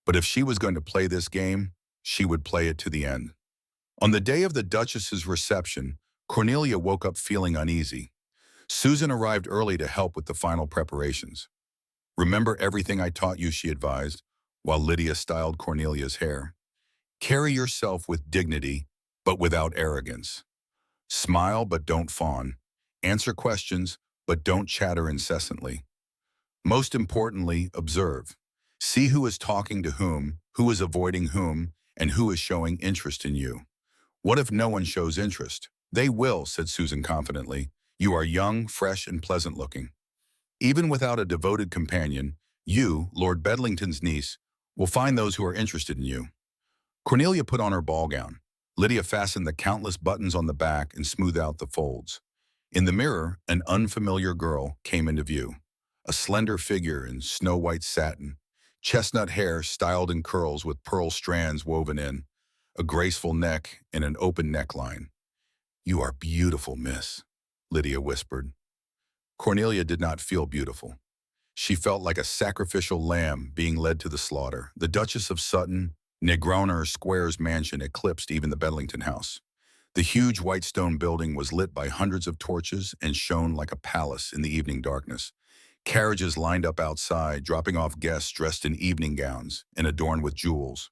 But if she was going to play this game, she would play it to the end. On the day of the Duchess's reception, Cornelia woke up feeling uneasy. Susan arrived early to help with the final preparations. "Remember everything I taught you," she advised, while Lydia styled Cornelia's hair. "Carry yourself with dignity, but without arrogance. Smile, but don't fawn. Answer questions, but don't chatter incessantly. Most importantly, observe. See who is talking to who is avoiding whom, and who is showing interest in you. What if no one shows interest?" "They will," said Susan confidently. "You are young, fresh, and pleasant-looking. Even without a devoted companion, you, Lord Bedlington's niece, will find those who are interested in you." Cornelia put on her ball gown. Lydia fastened the countless buttons on the back and smoothed out the folds. In the mirror, an unfamiliar girl came into view. A slender figure in snow-white satin, chestnut hair styled in curls with pearl strands woven in, a graceful neck and an open neckline. "You are beautiful, miss," Lydia whispered. Cornelia did not feel beautiful. She felt like a sacrificial lamb being led to the slaughter. The Duchess of Sutton, Negrowner Square's mansion eclipsed even the Bedlington house. The huge white stone building was lit by hundreds of torches and shone like a palace in the evening darkness. Carriages lined up outside, dropping off guests dressed in evening gowns and adorned with jewels.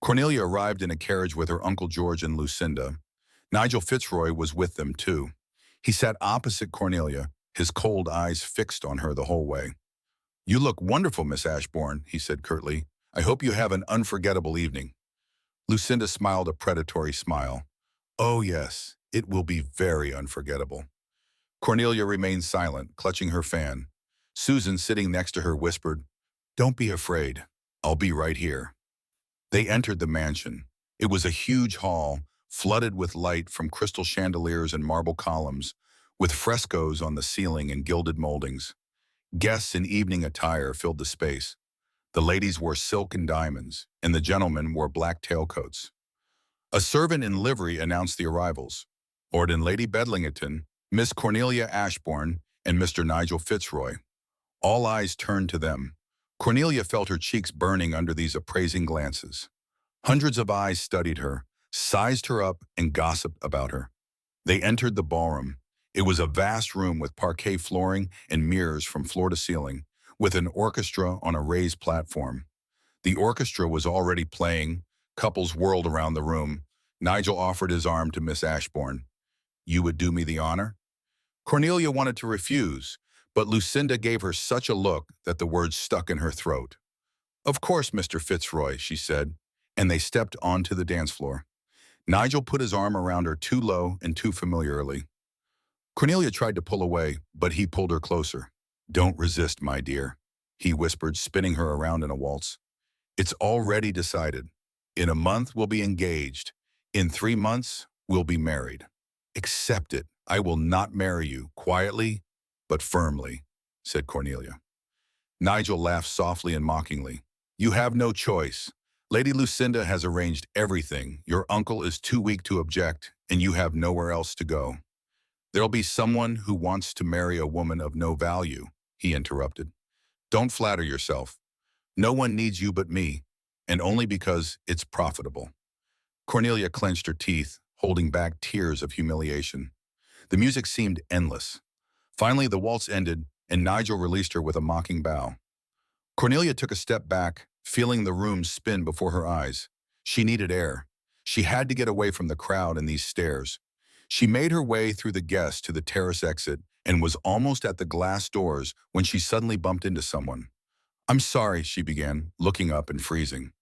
Cornelia arrived in a carriage with her Uncle George and Lucinda. Nigel Fitzroy was with them, too. He sat opposite Cornelia, his cold eyes fixed on her the whole way. "You look wonderful, Miss Ashbourne," he said curtly. "I hope you have an unforgettable evening." Lucinda smiled a predatory smile. "Oh, yes, it will be very unforgettable." Cornelia remained silent, clutching her fan. Susan, sitting next to her, whispered, "Don't be afraid. I'll be right here." They entered the mansion. It was a huge hall, flooded with light from crystal chandeliers and marble columns, with frescoes on the ceiling and gilded moldings. Guests in evening attire filled the space. The ladies wore silk and diamonds, and the gentlemen wore black tailcoats. A servant in livery announced the arrivals. Lord and Lady Bedlington, Miss Cornelia Ashbourne, and Mr. Nigel Fitzroy. All eyes turned to them. Cornelia felt her cheeks burning under these appraising glances. Hundreds of eyes studied her, sized her up, and gossiped about her. They entered the ballroom. It was a vast room with parquet flooring and mirrors from floor to ceiling, with an orchestra on a raised platform. The orchestra was already playing. Couples whirled around the room. Nigel offered his arm to Miss Ashbourne. "You would do me the honor?" Cornelia wanted to refuse, but Lucinda gave her such a look that the words stuck in her throat. "Of course, Mr. Fitzroy," she said, and they stepped onto the dance floor. Nigel put his arm around her too low and too familiarly. Cornelia tried to pull away, but he pulled her closer. "Don't resist, my dear," he whispered, spinning her around in a waltz. "It's already decided. In a month, we'll be engaged. In 3 months, we'll be married. Accept it. I will not marry you, quietly, but firmly," said Cornelia. Nigel laughed softly and mockingly. "You have no choice. Lady Lucinda has arranged everything. Your uncle is too weak to object, and you have nowhere else to go." "There'll be someone who wants to marry a woman of no value," he interrupted. "Don't flatter yourself. No one needs you but me, and only because it's profitable." Cornelia clenched her teeth, holding back tears of humiliation. The music seemed endless. Finally, the waltz ended, and Nigel released her with a mocking bow. Cornelia took a step back, feeling the room spin before her eyes. She needed air. She had to get away from the crowd and these stares. She made her way through the guests to the terrace exit and was almost at the glass doors when she suddenly bumped into someone. "I'm sorry," she began, looking up and freezing.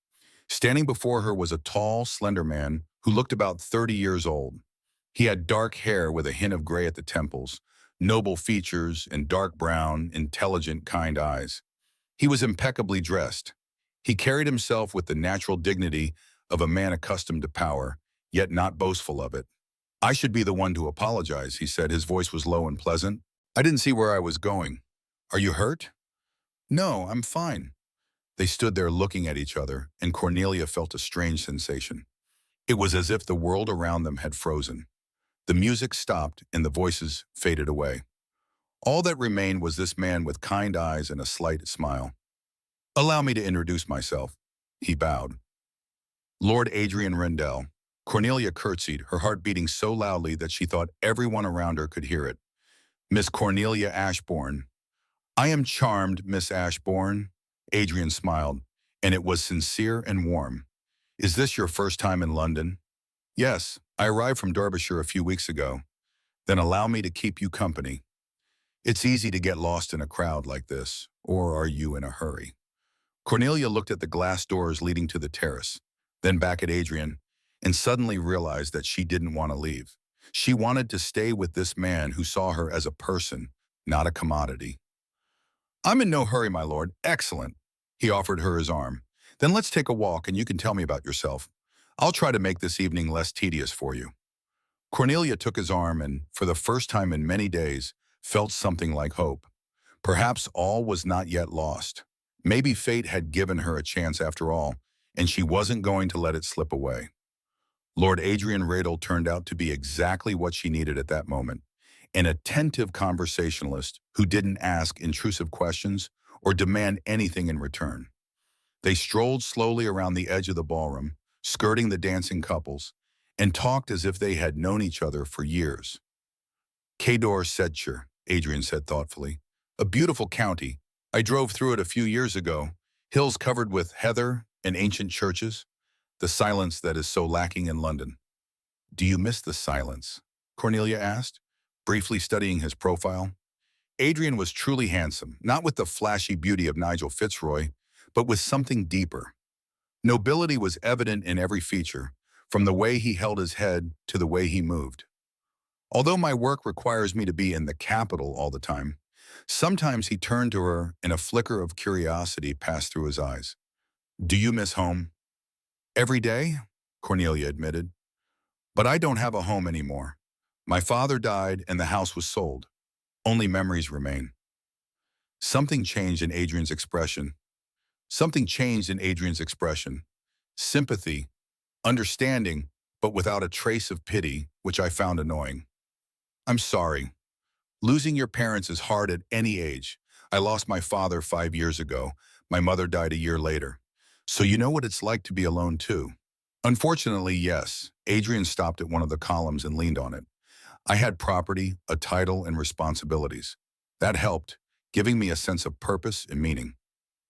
Standing before her was a tall, slender man who looked about 30 years old. He had dark hair with a hint of gray at the temples, noble features, and dark brown, intelligent, kind eyes. He was impeccably dressed. He carried himself with the natural dignity of a man accustomed to power, yet not boastful of it. "I should be the one to apologize," he said. His voice was low and pleasant. "I didn't see where I was going. Are you hurt?" "No, I'm fine." They stood there looking at each other, and Cornelia felt a strange sensation. It was as if the world around them had frozen. The music stopped, and the voices faded away. All that remained was this man with kind eyes and a slight smile. "Allow me to introduce myself." He bowed. "Lord Adrian Rendell." Cornelia curtsied, her heart beating so loudly that she thought everyone around her could hear it. "Miss Cornelia Ashbourne." "I am charmed, Miss Ashbourne." Adrian smiled, and it was sincere and warm. "Is this your first time in London?" "Yes, I arrived from Derbyshire a few weeks ago." "Then allow me to keep you company." "It's easy to get lost in a crowd like this, or are you in a hurry?" Cornelia looked at the glass doors leading to the terrace, then back at Adrian, and suddenly realized that she didn't want to leave. She wanted to stay with this man who saw her as a person, not a commodity. "I'm in no hurry, my lord." "Excellent." He offered her his arm. "Then let's take a walk and you can tell me about yourself. I'll try to make this evening less tedious for you." Cornelia took his arm and, for the first time in many days, felt something like hope. Perhaps all was not yet lost. Maybe fate had given her a chance after all, and she wasn't going to let it slip away. Lord Adrian Radel turned out to be exactly what she needed at that moment, an attentive conversationalist who didn't ask intrusive questions or demand anything in return. They strolled slowly around the edge of the ballroom, skirting the dancing couples, and talked as if they had known each other for years. "Cador Sedshire," Adrian said thoughtfully. "A beautiful county. I drove through it a few years ago. Hills covered with heather and ancient churches. The silence that is so lacking in London." "Do you miss the silence?" Cornelia asked, briefly studying his profile. Adrian was truly handsome, not with the flashy beauty of Nigel Fitzroy, but with something deeper. Nobility was evident in every feature, from the way he held his head to the way he moved. "Although my work requires me to be in the capital all the time," sometimes he turned to her and a flicker of curiosity passed through his eyes. "Do you miss home?" "Every day," Cornelia admitted. "But I don't have a home anymore. My father died and the house was sold. Only memories remain." Something changed in Adrian's expression. Something changed in Adrian's expression. Sympathy, understanding, but without a trace of pity, which I found annoying. "I'm sorry. Losing your parents is hard at any age. I lost my father 5 years ago. My mother died a year later. So you know what it's like to be alone too." "Unfortunately, yes." Adrian stopped at one of the columns and leaned on it. "I had property, a title, and responsibilities. That helped, giving me a sense of purpose and meaning."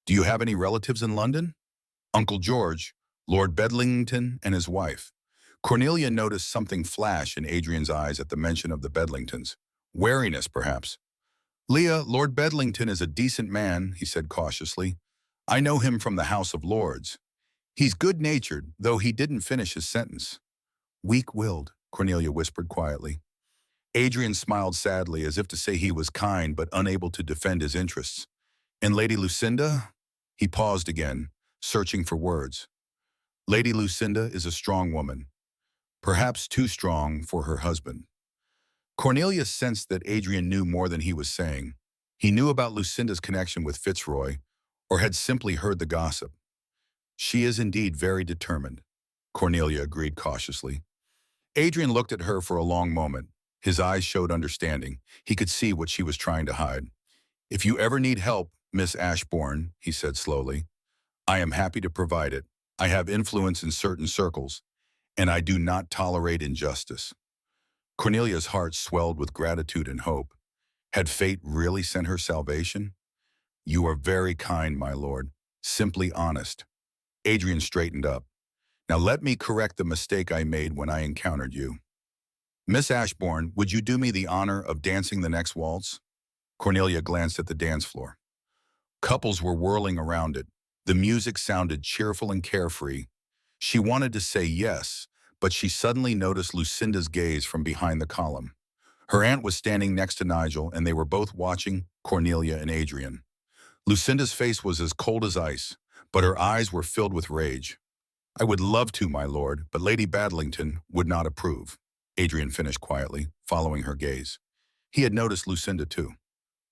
"Do you have any relatives in London?" "Uncle George, Lord Bedlington, and his wife." Cornelia noticed something flash in Adrian's eyes at the mention of the Bedlingtons. Wariness, perhaps. "Leah, Lord Bedlington is a decent man," he said cautiously. "I know him from the House of Lords. He's good-natured, though he didn't finish his sentence." "Weak-willed," Cornelia whispered quietly. Adrian smiled sadly as if to say he was kind but unable to defend his interests. And Lady Lucinda? He paused again, searching for words. Lady Lucinda is a strong woman, perhaps too strong for her husband. Cornelius sensed that Adrian knew more than he was saying. He knew about Lucinda's connection with Fitzroy, or had simply heard the gossip. She is indeed very determined, Cornelia agreed cautiously. Adrian looked at her for a long moment. His eyes showed understanding. He could see what she was trying to hide. If you ever need help, Miss Ashbourne, he said slowly, I am happy to provide it. I have influence in certain circles, and I do not tolerate injustice. Cornelia's heart swelled with gratitude and hope. Had fate really sent her salvation? You are very kind, my lord. Simply honest. Adrian straightened up. Now let me correct the mistake I made when I encountered you. Miss Ashbourne, would you do me the honor of dancing the next waltz? Cornelia glanced at the dance floor. Couples were whirling around it. The music sounded cheerful and carefree. She wanted to say yes, but she suddenly noticed Lucinda's gaze from behind the column. Her aunt was standing next to Nigel, and they were both watching Cornelia and Adrian. Lucinda's face was as cold as ice, but her eyes were filled with rage. I would love to, my lord, but Lady Badlington would not approve, Adrian finished quietly, following her gaze. He had noticed Lucinda too.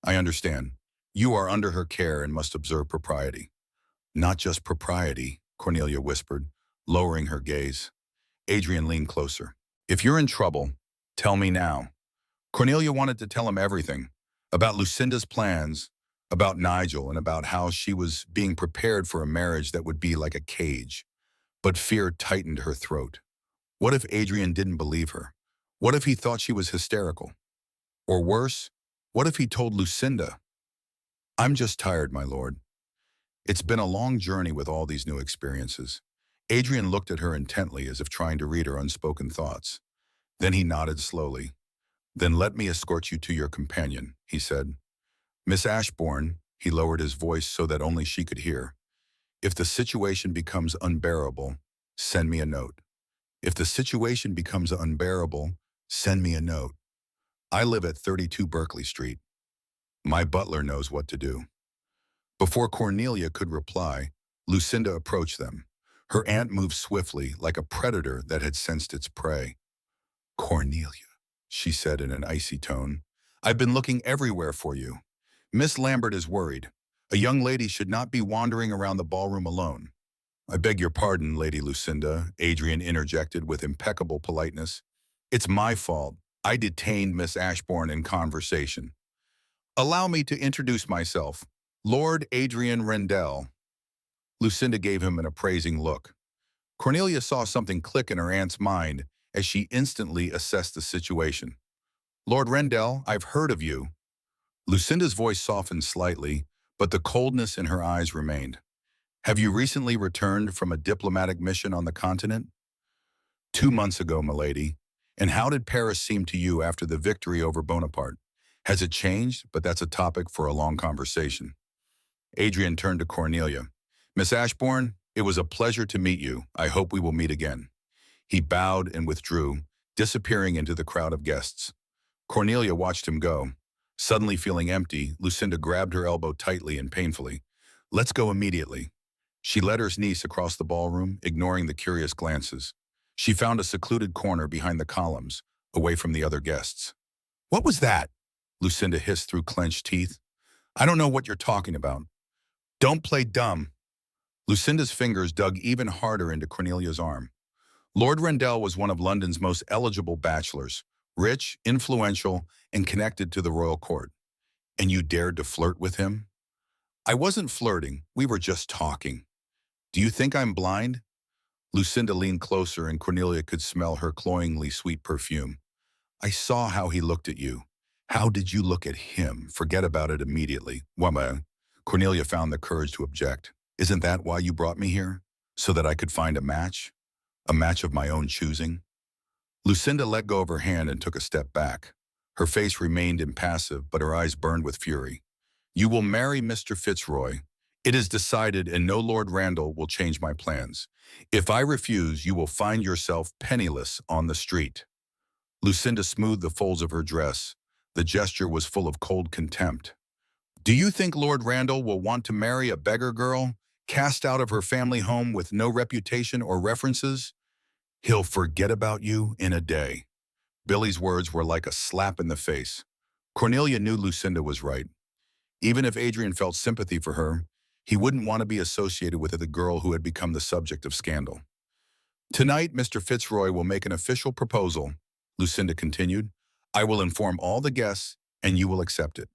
I understand. You are under her care and must observe propriety. Not just propriety, Cornelia whispered, lowering her gaze. Adrian leaned closer. If you're in trouble, tell me now. Cornelia wanted to tell him everything, about Lucinda's plans, about Nigel, and about how she was being prepared for a marriage that would be like a cage. But fear tightened her throat. What if Adrian didn't believe her? What if he thought she was hysterical? Or worse, what if he told Lucinda? I'm just tired, my lord. It's been a long journey with all these new experiences. Adrian looked at her intently as if trying to read her unspoken thoughts. Then he nodded slowly. Then let me escort you to your companion, he said. Miss Ashbourne, he lowered his voice so that only she could hear. If the situation becomes unbearable, send me a note. If the situation becomes unbearable, send me a note. I live at 32 Berkeley Street. My butler knows what to do. Before Cornelia could reply, Lucinda approached them. Her aunt moved swiftly, like a predator that had sensed its prey. Cornelia, she said in an icy tone, I've been looking everywhere for you. Miss Lambert is worried. A young lady should not be wandering around the ballroom alone. I beg your pardon, Lady Lucinda, Adrian interjected with impeccable politeness. It's my fault. I detained Miss Ashbourne in conversation. Allow me to introduce myself. Lord Adrian Rendell. Lucinda gave him an appraising look. Cornelia saw something click in her aunt's mind as she instantly assessed the situation. Lord Rendell, I've heard of you. Lucinda's voice softened slightly, but the coldness in her eyes remained. Have you recently returned from a diplomatic mission on the continent? 2 months ago, milady. And how did Paris seem to you after the victory over Bonaparte? Has it changed? But that's a topic for a long conversation. Adrian turned to Cornelia. Miss Ashbourne, it was a pleasure to meet you. I hope we will meet again. He bowed and withdrew, disappearing into the crowd of guests. Cornelia watched him go. Suddenly feeling empty, Lucinda grabbed her elbow tightly and painfully. Let's go immediately. She led her niece across the ballroom, ignoring the curious glances. She found a secluded corner behind the columns, away from the other guests. What was that? Lucinda hissed through clenched teeth. I don't know what you're talking about. Don't play dumb. Lucinda's fingers dug even harder into Cornelia's arm. Lord Rendell was one of London's most eligible bachelors, rich, influential, and connected to the royal court. And you dared to flirt with him? I wasn't flirting, we were just talking. Do you think I'm blind? Lucinda leaned closer and Cornelia could smell her cloyingly sweet perfume. I saw how he looked at you. How did you look at him? Forget about it immediately. Wama. Cornelia found the courage to object. Isn't that why you brought me here? So that I could find a match? A match of my own choosing? Lucinda let go of her hand and took a step back. Her face remained impassive, but her eyes burned with fury. You will marry Mr. Fitzroy. It is decided, and no Lord Randall will change my plans. If I refuse, you will find yourself penniless on the street. Lucinda smoothed the folds of her dress. The gesture was full of cold contempt. Do you think Lord Randall will want to marry a beggar girl, cast out of her family home with no reputation or references? He'll forget about you in a day. Billy's words were like a slap in the face. Cornelia knew Lucinda was right. Even if Adrian felt sympathy for her, he wouldn't want to be associated with the girl who had become the subject of scandal. Tonight, Mr. Fitzroy will make an official proposal, Lucinda continued. I will inform all the guests, and you will accept it.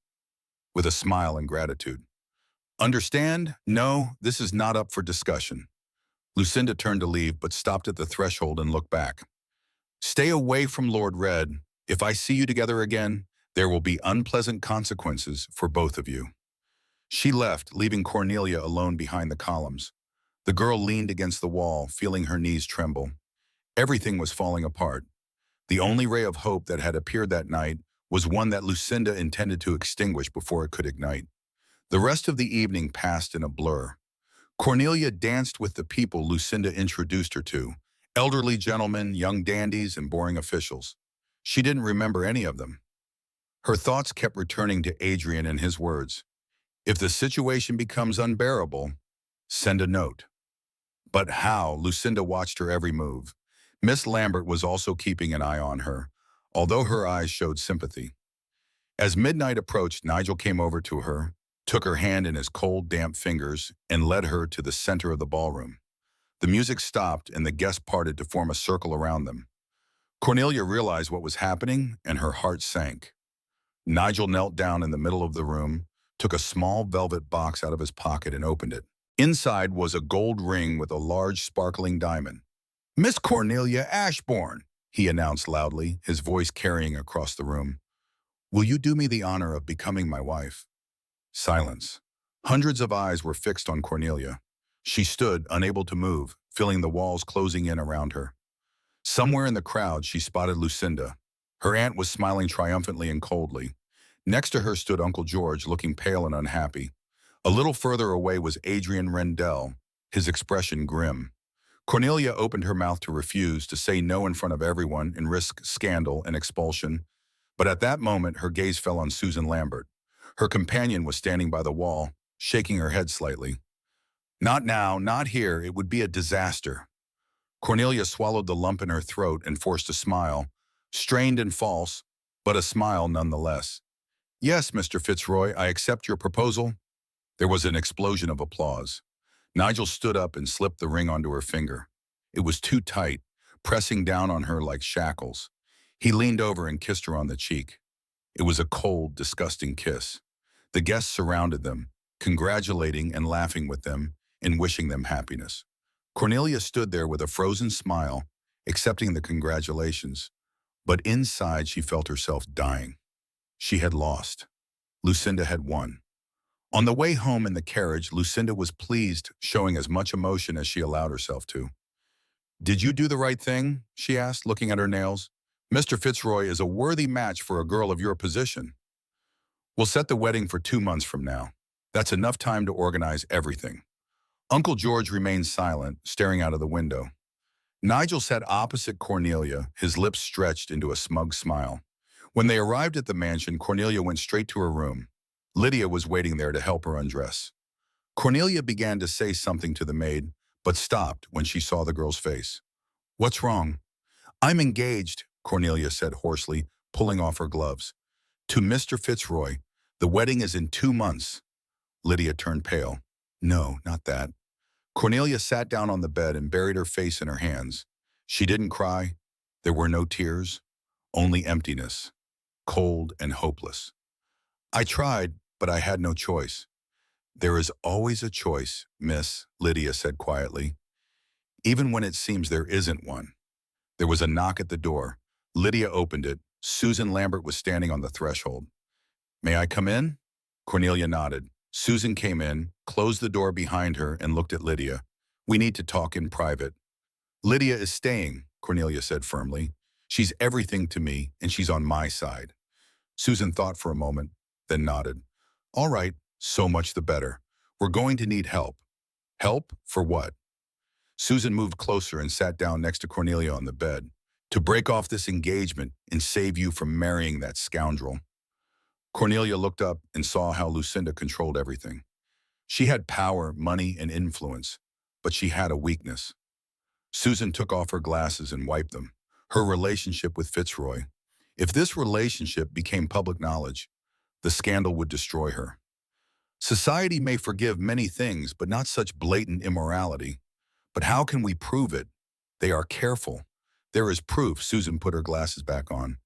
With a smile and gratitude. Understand? No, this is not up for discussion. Lucinda turned to leave, but stopped at the threshold and looked back. Stay away from Lord Red. If I see you together again, there will be unpleasant consequences for both of you. She left, leaving Cornelia alone behind the columns. The girl leaned against the wall, feeling her knees tremble. Everything was falling apart. The only ray of hope that had appeared that night was one that Lucinda intended to extinguish before it could ignite. The rest of the evening passed in a blur. Cornelia danced with the people Lucinda introduced her to, elderly gentlemen, young dandies, and boring officials. She didn't remember any of them. Her thoughts kept returning to Adrian and his words. If the situation becomes unbearable, send a note. But how? Lucinda watched her every move. Miss Lambert was also keeping an eye on her, although her eyes showed sympathy. As midnight approached, Nigel came over to her, took her hand in his cold, damp fingers, and led her to the center of the ballroom. The music stopped and the guests parted to form a circle around them. Cornelia realized what was happening, and her heart sank. Nigel knelt down in the middle of the room, took a small velvet box out of his pocket and opened it. Inside was a gold ring with a large sparkling diamond. Miss Cornelia Ashbourne, he announced loudly, his voice carrying across the room. Will you do me the honor of becoming my wife? Silence. Hundreds of eyes were fixed on Cornelia. She stood, unable to move, feeling the walls closing in around her. Somewhere in the crowd, she spotted Lucinda. Her aunt was smiling triumphantly and coldly. Next to her stood Uncle George, looking pale and unhappy. A little further away was Adrian Rendell, his expression grim. Cornelia opened her mouth to refuse, to say no in front of everyone and risk scandal and expulsion. But at that moment, her gaze fell on Susan Lambert. Her companion was standing by the wall, shaking her head slightly. Not now, not here, it would be a disaster. Cornelia swallowed the lump in her throat and forced a smile, strained and false, but a smile nonetheless. Yes, Mr. Fitzroy, I accept your proposal. There was an explosion of applause. Nigel stood up and slipped the ring onto her finger. It was too tight, pressing down on her like shackles. He leaned over and kissed her on the cheek. It was a cold, disgusting kiss. The guests surrounded them, congratulating and laughing with them and wishing them happiness. Cornelia stood there with a frozen smile, accepting the congratulations. But inside she felt herself dying. She had lost. Lucinda had won. On the way home in the carriage, Lucinda was pleased, showing as much emotion as she allowed herself to. Did you do the right thing? She asked, looking at her nails. Mr. Fitzroy is a worthy match for a girl of your position. We'll set the wedding for 2 months from now. That's enough time to organize everything. Uncle George remained silent, staring out of the window. Nigel sat opposite Cornelia, his lips stretched into a smug smile. When they arrived at the mansion, Cornelia went straight to her room. Lydia was waiting there to help her undress. Cornelia began to say something to the maid, but stopped when she saw the girl's face. What's wrong? I'm engaged, Cornelia said hoarsely, pulling off her gloves. To Mr. Fitzroy. The wedding is in 2 months. Lydia turned pale. No, not that. Cornelia sat down on the bed and buried her face in her hands. She didn't cry. There were no tears, only emptiness, cold and hopeless. I tried, but I had no choice. There is always a choice, miss, Lydia said quietly, even when it seems there isn't one. There was a knock at the door. Lydia opened it. Susan Lambert was standing on the threshold. May I come in? Cornelia nodded. Susan came in, closed the door behind her, and looked at Lydia. We need to talk in private. Lydia is staying, Cornelia said firmly. She's everything to me, and she's on my side. Susan thought for a moment, then nodded. All right, so much the better. We're going to need help. Help? For what? Susan moved closer and sat down next to Cornelia on the bed. to break off this engagement and save you from marrying that scoundrel. Cornelia looked up and saw how Lucinda controlled everything. She had power, money, and influence, but she had a weakness. Susan took off her glasses and wiped them. Her relationship with Fitzroy. If this relationship became public knowledge, the scandal would destroy her. Society may forgive many things, but not such blatant immorality. But how can we prove it? They are careful. There is proof. Susan put her glasses back on.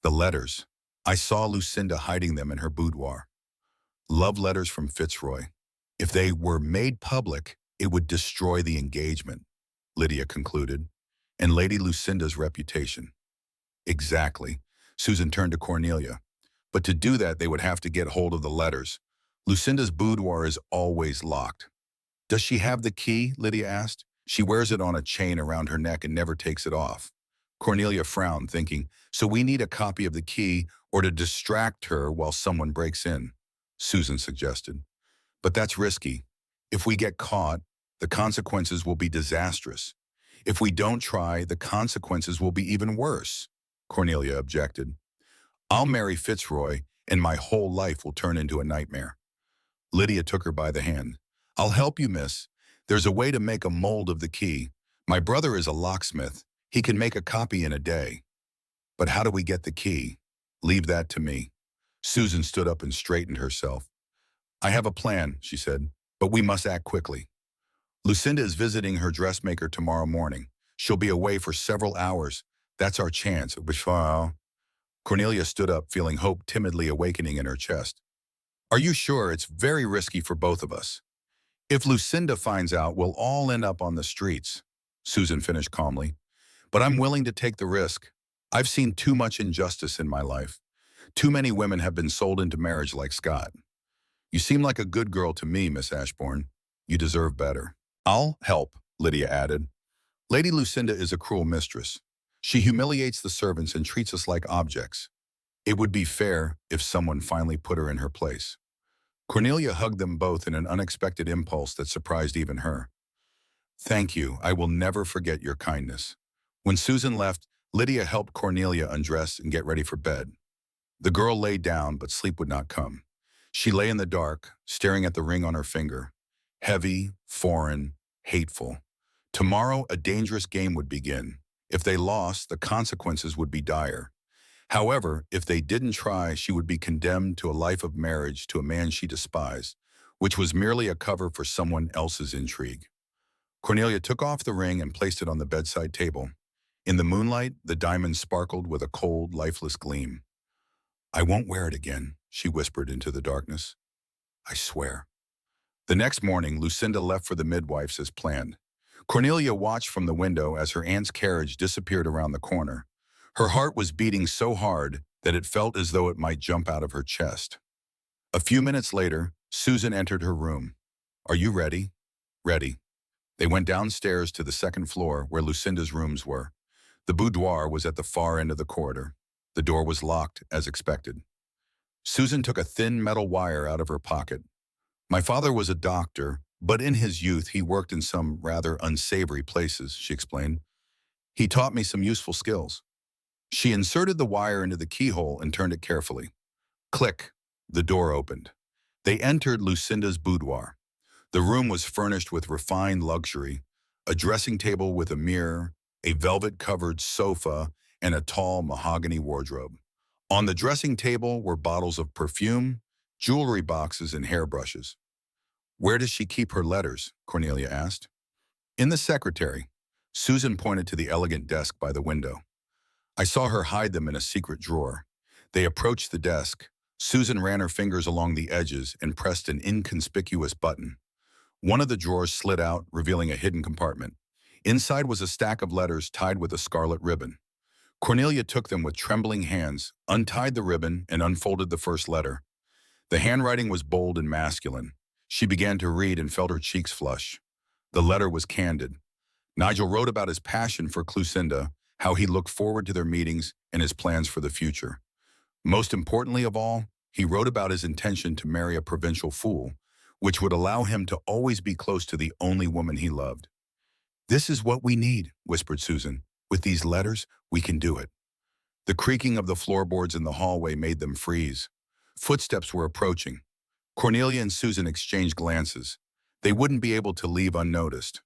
The letters. I saw Lucinda hiding them in her boudoir. Love letters from Fitzroy. If they were made public, it would destroy the engagement, Lydia concluded, and Lady Lucinda's reputation. Exactly. Susan turned to Cornelia. But to do that, they would have to get hold of the letters. Lucinda's boudoir is always locked. Does she have the key? Lydia asked. She wears it on a chain around her neck and never takes it off. Cornelia frowned, thinking, so we need a copy of the key or to distract her while someone breaks in, Susan suggested. But that's risky. If we get caught, the consequences will be disastrous. If we don't try, the consequences will be even worse, Cornelia objected. I'll marry Fitzroy, and my whole life will turn into a nightmare. Lydia took her by the hand. I'll help you, miss. There's a way to make a mold of the key. My brother is a locksmith. He can make a copy in a day. But how do we get the key? Leave that to me. Susan stood up and straightened herself. I have a plan, she said, but we must act quickly. Lucinda is visiting her dressmaker tomorrow morning. She'll be away for several hours. That's our chance. Cornelia stood up, feeling hope timidly awakening in her chest. Are you sure? It's very risky for both of us. If Lucinda finds out, we'll all end up on the streets, Susan finished calmly. But I'm willing to take the risk. I've seen too much injustice in my life. Too many women have been sold into marriage like Scott. You seem like a good girl to me, Miss Ashbourne. You deserve better. I'll help, Lydia added. Lady Lucinda is a cruel mistress. She humiliates the servants and treats us like objects. It would be fair if someone finally put her in her place. Cornelia hugged them both in an unexpected impulse that surprised even her. Thank you. I will never forget your kindness. When Susan left, Lydia helped Cornelia undress and get ready for bed. The girl lay down, but sleep would not come. She lay in the dark, staring at the ring on her finger. Heavy, foreign, hateful. Tomorrow, a dangerous game would begin. If they lost, the consequences would be dire. However, if they didn't try, she would be condemned to a life of marriage to a man she despised, which was merely a cover for someone else's intrigue. Cornelia took off the ring and placed it on the bedside table. In the moonlight, the diamond sparkled with a cold, lifeless gleam. I won't wear it again, she whispered into the darkness. I swear. The next morning, Lucinda left for the midwife's as planned. Cornelia watched from the window as her aunt's carriage disappeared around the corner. Her heart was beating so hard that it felt as though it might jump out of her chest. A few minutes later, Susan entered her room. Are you ready? Ready. They went downstairs to the second floor where Lucinda's rooms were. The boudoir was at the far end of the corridor. The door was locked, as expected. Susan took a thin metal wire out of her pocket. My father was a doctor, but in his youth he worked in some rather unsavory places, she explained. He taught me some useful skills. She inserted the wire into the keyhole and turned it carefully. Click. The door opened. They entered Lucinda's boudoir. The room was furnished with refined luxury, a dressing table with a mirror, a velvet-covered sofa, and a tall mahogany wardrobe. On the dressing table were bottles of perfume, jewelry boxes, and hairbrushes. Where does she keep her letters? Cornelia asked. In the secretary. Susan pointed to the elegant desk by the window. I saw her hide them in a secret drawer. They approached the desk. Susan ran her fingers along the edges and pressed an inconspicuous button. One of the drawers slid out, revealing a hidden compartment. Inside was a stack of letters tied with a scarlet ribbon. Cornelia took them with trembling hands, untied the ribbon, and unfolded the first letter. The handwriting was bold and masculine. She began to read and felt her cheeks flush. The letter was candid. Nigel wrote about his passion for Lucinda, how he looked forward to their meetings, and his plans for the future. Most importantly of all, he wrote about his intention to marry a provincial fool, which would allow him to always be close to the only woman he loved. This is what we need, whispered Susan. With these letters, we can do it. The creaking of the floorboards in the hallway made them freeze. Footsteps were approaching. Cornelia and Susan exchanged glances. They wouldn't be able to leave unnoticed.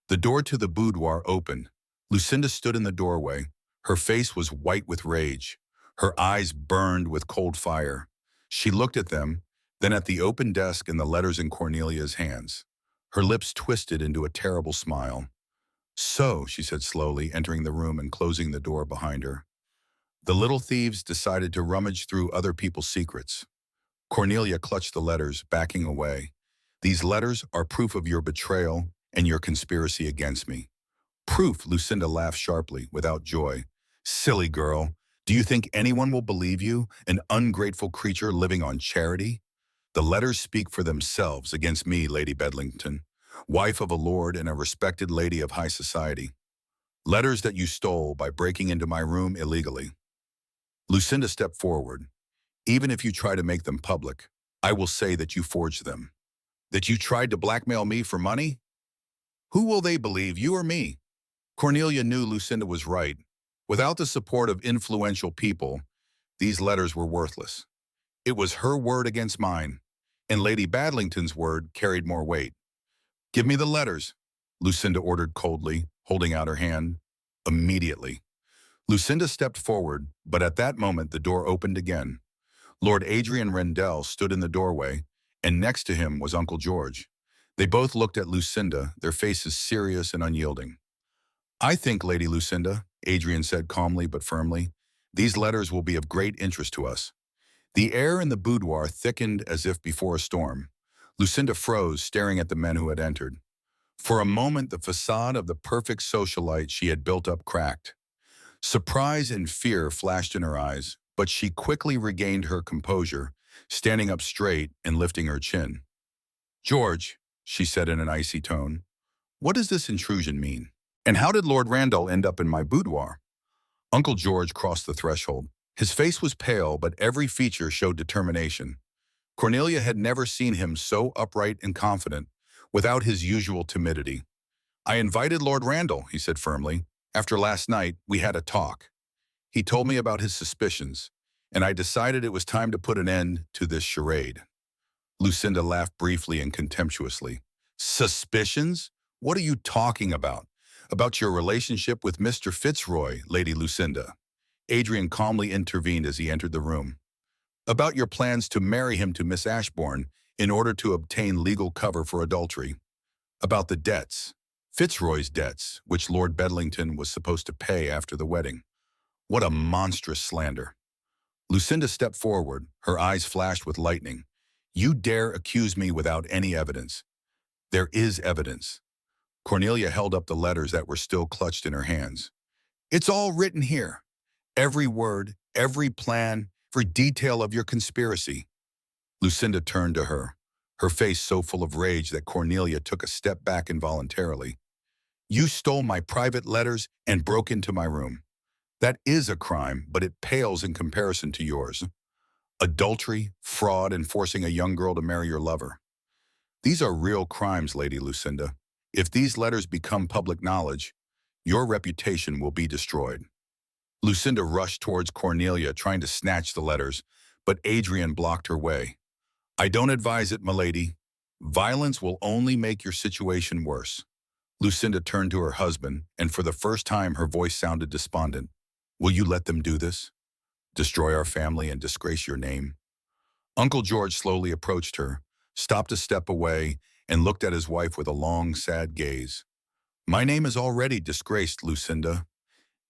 The door to the boudoir opened. Lucinda stood in the doorway. Her face was white with rage. Her eyes burned with cold fire. She looked at them, then at the open desk and the letters in Cornelia's hands. Her lips twisted into a terrible smile. "So," she said slowly, entering the room and closing the door behind her. "The little thieves decided to rummage through other people's secrets." Cornelia clutched the letters, backing away. "These letters are proof of your betrayal and your conspiracy against me." "Proof?" Lucinda laughed sharply, without joy. "Silly girl. Do you think anyone will believe you, an ungrateful creature living on charity? The letters speak for themselves against me, Lady Bedlington, wife of a lord and a respected lady of high society. Letters that you stole by breaking into my room illegally." Lucinda stepped forward. "Even if you try to make them public, I will say that you forged them. That you tried to blackmail me for money? Who will they believe, you or me?" Cornelia knew Lucinda was right. Without the support of influential people, these letters were worthless. It was her word against mine, and Lady Badlington's word carried more weight. "Give me the letters," Lucinda ordered coldly, holding out her hand. "Immediately." Lucinda stepped forward, but at that moment the door opened again. Lord Adrian Rendell stood in the doorway, and next to him was Uncle George. They both looked at Lucinda, their faces serious and unyielding. "I think, Lady Lucinda," Adrian said calmly but firmly, "these letters will be of great interest to us." The air in the boudoir thickened as if before a storm. Lucinda froze, staring at the men who had entered. For a moment, the facade of the perfect socialite she had built up cracked. Surprise and fear flashed in her eyes, but she quickly regained her composure, standing up straight and lifting her chin. "George," she said in an icy tone, "what does this intrusion mean? And how did Lord Randall end up in my boudoir?" Uncle George crossed the threshold. His face was pale, but every feature showed determination. Cornelia had never seen him so upright and confident, without his usual timidity. "I invited Lord Randall," he said firmly. "After last night, we had a talk. He told me about his suspicions, and I decided it was time to put an end to this charade." Lucinda laughed briefly and contemptuously. "Suspicions? What are you talking about? About your relationship with Mr. Fitzroy, Lady Lucinda?" Adrian calmly intervened as he entered the room. "About your plans to marry him to Miss Ashbourne in order to obtain legal cover for adultery. About the debts, Fitzroy's debts, which Lord Bedlington was supposed to pay after the wedding. What a monstrous slander." Lucinda stepped forward, her eyes flashed with lightning. "You dare accuse me without any evidence." "There is evidence." Cornelia held up the letters that were still clutched in her hands. "It's all written here. Every word, every plan, every detail of your conspiracy." Lucinda turned to her, her face so full of rage that Cornelia took a step back involuntarily. "You stole my private letters and broke into my room. That is a crime, but it pales in comparison to yours. Adultery, fraud, and forcing a young girl to marry your lover. These are real crimes, Lady Lucinda. If these letters become public knowledge, your reputation will be destroyed." Lucinda rushed towards Cornelia, trying to snatch the letters, but Adrian blocked her way. "I don't advise it, milady. Violence will only make your situation worse." Lucinda turned to her husband, and for the first time her voice sounded despondent. "Will you let them do this? Destroy our family and disgrace your name?" Uncle George slowly approached her, stopped a step away, and looked at his wife with a long, sad gaze. "My name is already disgraced, Lucinda.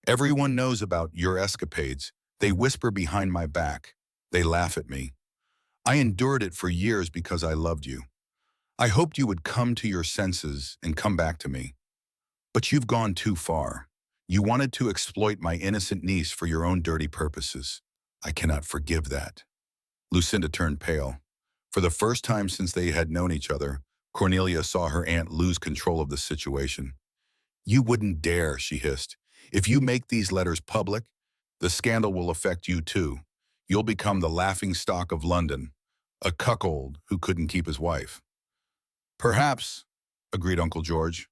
Everyone knows about your escapades. They whisper behind my back. They laugh at me. I endured it for years because I loved you. I hoped you would come to your senses and come back to me. But you've gone too far. You wanted to exploit my innocent niece for your own dirty purposes. I cannot forgive that." Lucinda turned pale. For the first time since they had known each other, Cornelia saw her aunt lose control of the situation. "You wouldn't dare," she hissed. "If you make these letters public, the scandal will affect you too. You'll become the laughingstock of London, a cuckold who couldn't keep his wife." "Perhaps," agreed Uncle George,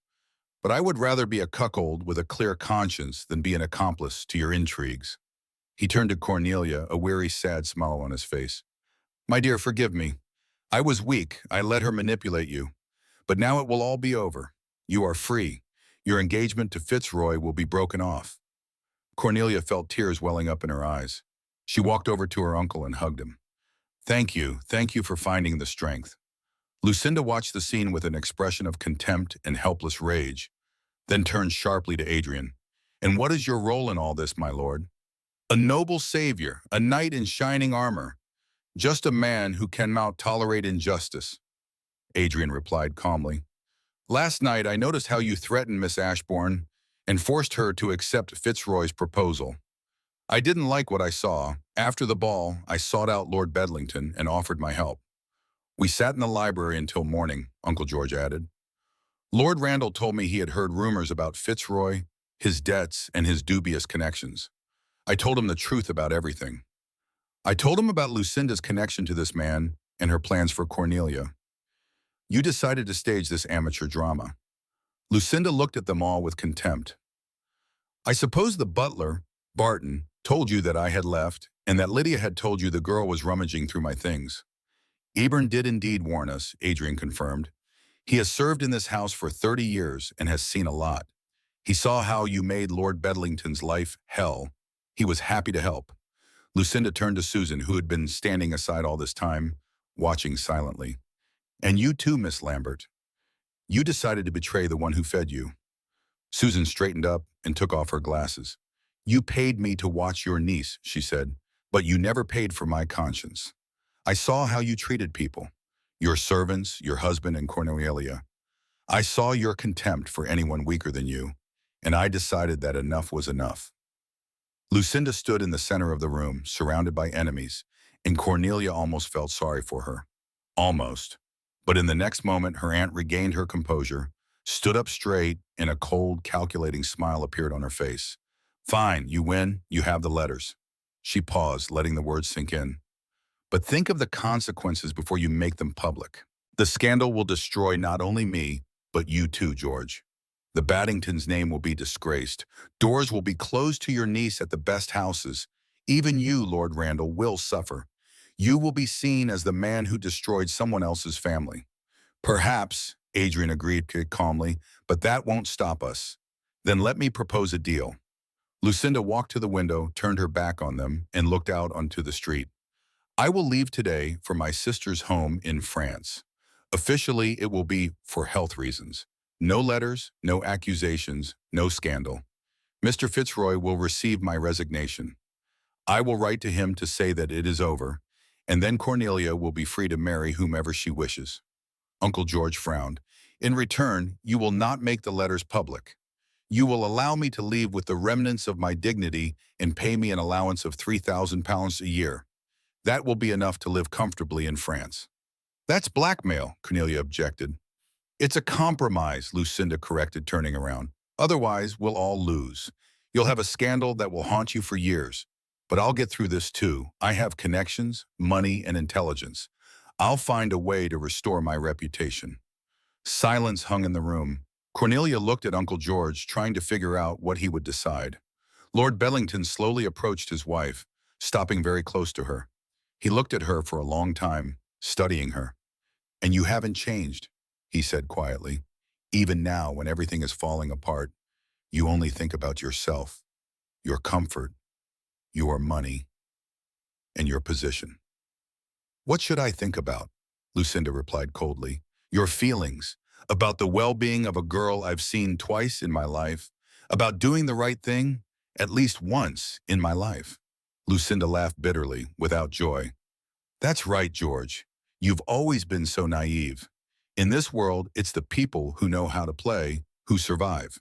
but I would rather be a cuckold with a clear conscience than be an accomplice to your intrigues. He turned to Cornelia, a weary, sad smile on his face. My dear, forgive me. I was weak. I let her manipulate you. But now it will all be over. You are free. Your engagement to Fitzroy will be broken off. Cornelia felt tears welling up in her eyes. She walked over to her uncle and hugged him. Thank you for finding the strength. Lucinda watched the scene with an expression of contempt and helpless rage, then turned sharply to Adrian. And what is your role in all this, my lord? A noble savior, a knight in shining armor, just a man who cannot tolerate injustice. Adrian replied calmly. Last night I noticed how you threatened Miss Ashbourne and forced her to accept Fitzroy's proposal. I didn't like what I saw. After the ball, I sought out Lord Bedlington and offered my help. We sat in the library until morning, Uncle George added. Lord Randall told me he had heard rumors about Fitzroy, his debts, and his dubious connections. I told him the truth about everything. I told him about Lucinda's connection to this man and her plans for Cornelia. You decided to stage this amateur drama. Lucinda looked at them all with contempt. I suppose the butler, Barton, told you that I had left and that Lydia had told you the girl was rummaging through my things. Eburn did indeed warn us, Adrian confirmed. He has served in this house for 30 years and has seen a lot. He saw how you made Lord Bedlington's life hell. He was happy to help. Lucinda turned to Susan, who had been standing aside all this time, watching silently. And you too, Miss Lambert. You decided to betray the one who fed you. Susan straightened up and took off her glasses. You paid me to watch your niece, she said, but you never paid for my conscience. I saw how you treated people, your servants, your husband, and Cornelia. I saw your contempt for anyone weaker than you, and I decided that enough was enough. Lucinda stood in the center of the room, surrounded by enemies, and Cornelia almost felt sorry for her. Almost. But in the next moment, her aunt regained her composure, stood up straight, and a cold, calculating smile appeared on her face. Fine, you win, you have the letters. She paused, letting the words sink in. But think of the consequences before you make them public. The scandal will destroy not only me, but you too, George. The Baddingtons' name will be disgraced. Doors will be closed to your niece at the best houses. Even you, Lord Randall, will suffer. You will be seen as the man who destroyed someone else's family. Perhaps, Adrian agreed calmly, but that won't stop us. Then let me propose a deal. Lucinda walked to the window, turned her back on them, and looked out onto the street. I will leave today for my sister's home in France. Officially, it will be for health reasons. No letters, no accusations, no scandal. Mr. Fitzroy will receive my resignation. I will write to him to say that it is over, and then Cornelia will be free to marry whomever she wishes. Uncle George frowned. In return, you will not make the letters public. You will allow me to leave with the remnants of my dignity and pay me an allowance of £3,000 a year. That will be enough to live comfortably in France. That's blackmail, Cornelia objected. It's a compromise, Lucinda corrected, turning around. Otherwise, we'll all lose. You'll have a scandal that will haunt you for years. But I'll get through this too. I have connections, money, and intelligence. I'll find a way to restore my reputation. Silence hung in the room. Cornelia looked at Uncle George, trying to figure out what he would decide. Lord Bedlington slowly approached his wife, stopping very close to her. He looked at her for a long time, studying her. And you haven't changed, he said quietly. Even now, when everything is falling apart, you only think about yourself, your comfort, your money, and your position. What should I think about? Lucinda replied coldly. Your feelings, about the well-being of a girl I've seen twice in my life, about doing the right thing at least once in my life. Lucinda laughed bitterly, without joy. That's right, George. You've always been so naive. In this world, it's the people who know how to play who survive.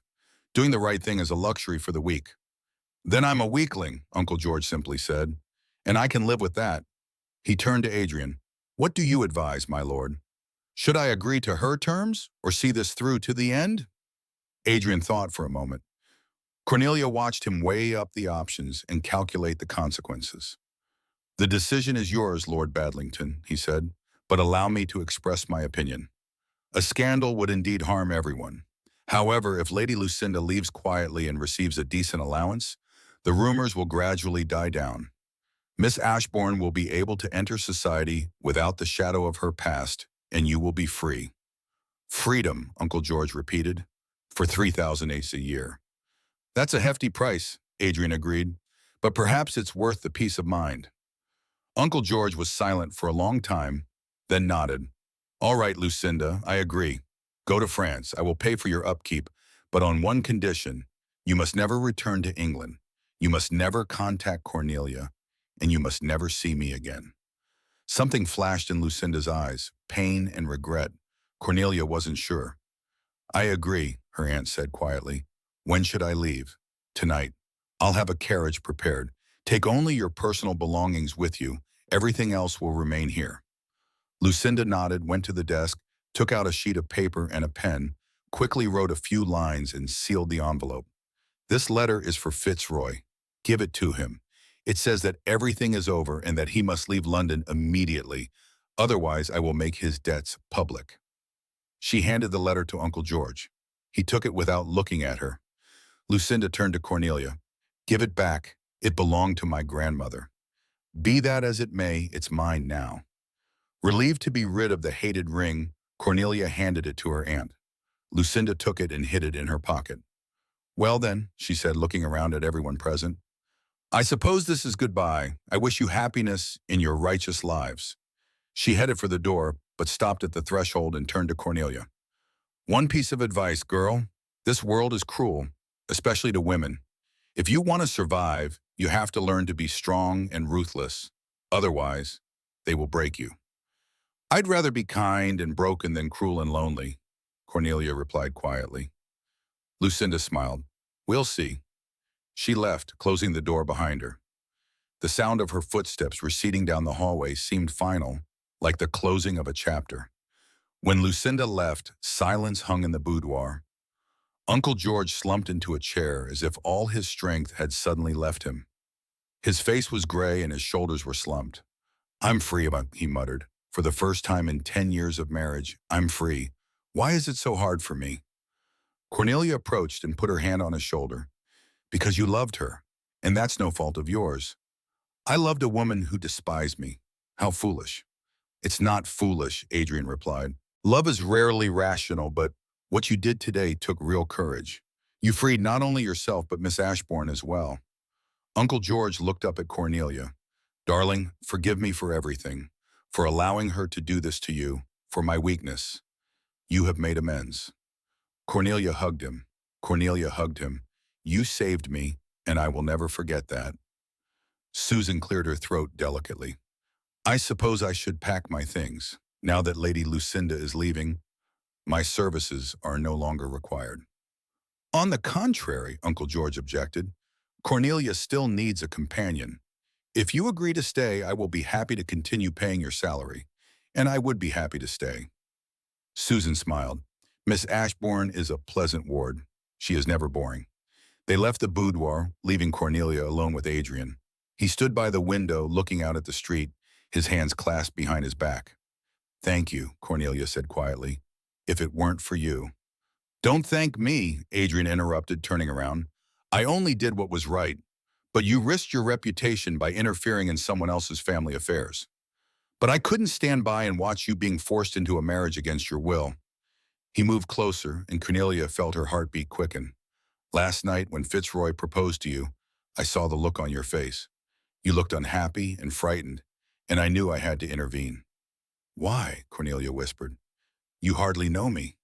Doing the right thing is a luxury for the weak. Then I'm a weakling, Uncle George simply said, and I can live with that. He turned to Adrian. What do you advise, my lord? Should I agree to her terms or see this through to the end? Adrian thought for a moment. Cornelia watched him weigh up the options and calculate the consequences. The decision is yours, Lord Badlington, he said, but allow me to express my opinion. A scandal would indeed harm everyone. However, if Lady Lucinda leaves quietly and receives a decent allowance, the rumors will gradually die down. Miss Ashbourne will be able to enter society without the shadow of her past, and you will be free. Freedom, Uncle George repeated, for 3,000 ace a year. That's a hefty price, Adrian agreed, but perhaps it's worth the peace of mind. Uncle George was silent for a long time, then nodded. All right, Lucinda, I agree. Go to France. I will pay for your upkeep, but on one condition. You must never return to England. You must never contact Cornelia, and you must never see me again. Something flashed in Lucinda's eyes, pain and regret. Cornelia wasn't sure. I agree, her aunt said quietly. When should I leave? Tonight. I'll have a carriage prepared. Take only your personal belongings with you. Everything else will remain here. Lucinda nodded, went to the desk, took out a sheet of paper and a pen, quickly wrote a few lines and sealed the envelope. This letter is for Fitzroy. Give it to him. It says that everything is over and that he must leave London immediately. Otherwise, I will make his debts public. She handed the letter to Uncle George. He took it without looking at her. Lucinda turned to Cornelia. Give it back. It belonged to my grandmother. Be that as it may, it's mine now. Relieved to be rid of the hated ring, Cornelia handed it to her aunt. Lucinda took it and hid it in her pocket. Well then, she said, looking around at everyone present, I suppose this is goodbye. I wish you happiness in your righteous lives. She headed for the door, but stopped at the threshold and turned to Cornelia. One piece of advice, girl. This world is cruel, especially to women. If you want to survive, you have to learn to be strong and ruthless. Otherwise, they will break you. I'd rather be kind and broken than cruel and lonely, Cornelia replied quietly. Lucinda smiled. We'll see. She left, closing the door behind her. The sound of her footsteps receding down the hallway seemed final, like the closing of a chapter. When Lucinda left, silence hung in the boudoir. Uncle George slumped into a chair as if all his strength had suddenly left him. His face was gray and his shoulders were slumped. I'm free, he muttered. For the first time in 10 years of marriage, I'm free. Why is it so hard for me? Cornelia approached and put her hand on his shoulder. Because you loved her, and that's no fault of yours. I loved a woman who despised me. How foolish. It's not foolish, Adrian replied. Love is rarely rational, but what you did today took real courage. You freed not only yourself, but Miss Ashbourne as well. Uncle George looked up at Cornelia. Darling, forgive me for everything, for allowing her to do this to you, for my weakness. You have made amends. Cornelia hugged him. Cornelia hugged him. You saved me, and I will never forget that. Susan cleared her throat delicately. I suppose I should pack my things. Now that Lady Lucinda is leaving, my services are no longer required. On the contrary, Uncle George objected, Cornelia still needs a companion. If you agree to stay, I will be happy to continue paying your salary, and I would be happy to stay. Susan smiled. Miss Ashbourne is a pleasant ward. She is never boring. They left the boudoir, leaving Cornelia alone with Adrian. He stood by the window, looking out at the street, his hands clasped behind his back. Thank you, Cornelia said quietly. If it weren't for you. Don't thank me, Adrian interrupted, turning around. I only did what was right, but you risked your reputation by interfering in someone else's family affairs. But I couldn't stand by and watch you being forced into a marriage against your will. He moved closer, and Cornelia felt her heartbeat quicken. Last night, when Fitzroy proposed to you, I saw the look on your face. You looked unhappy and frightened, and I knew I had to intervene. Why? Cornelia whispered. You hardly know me.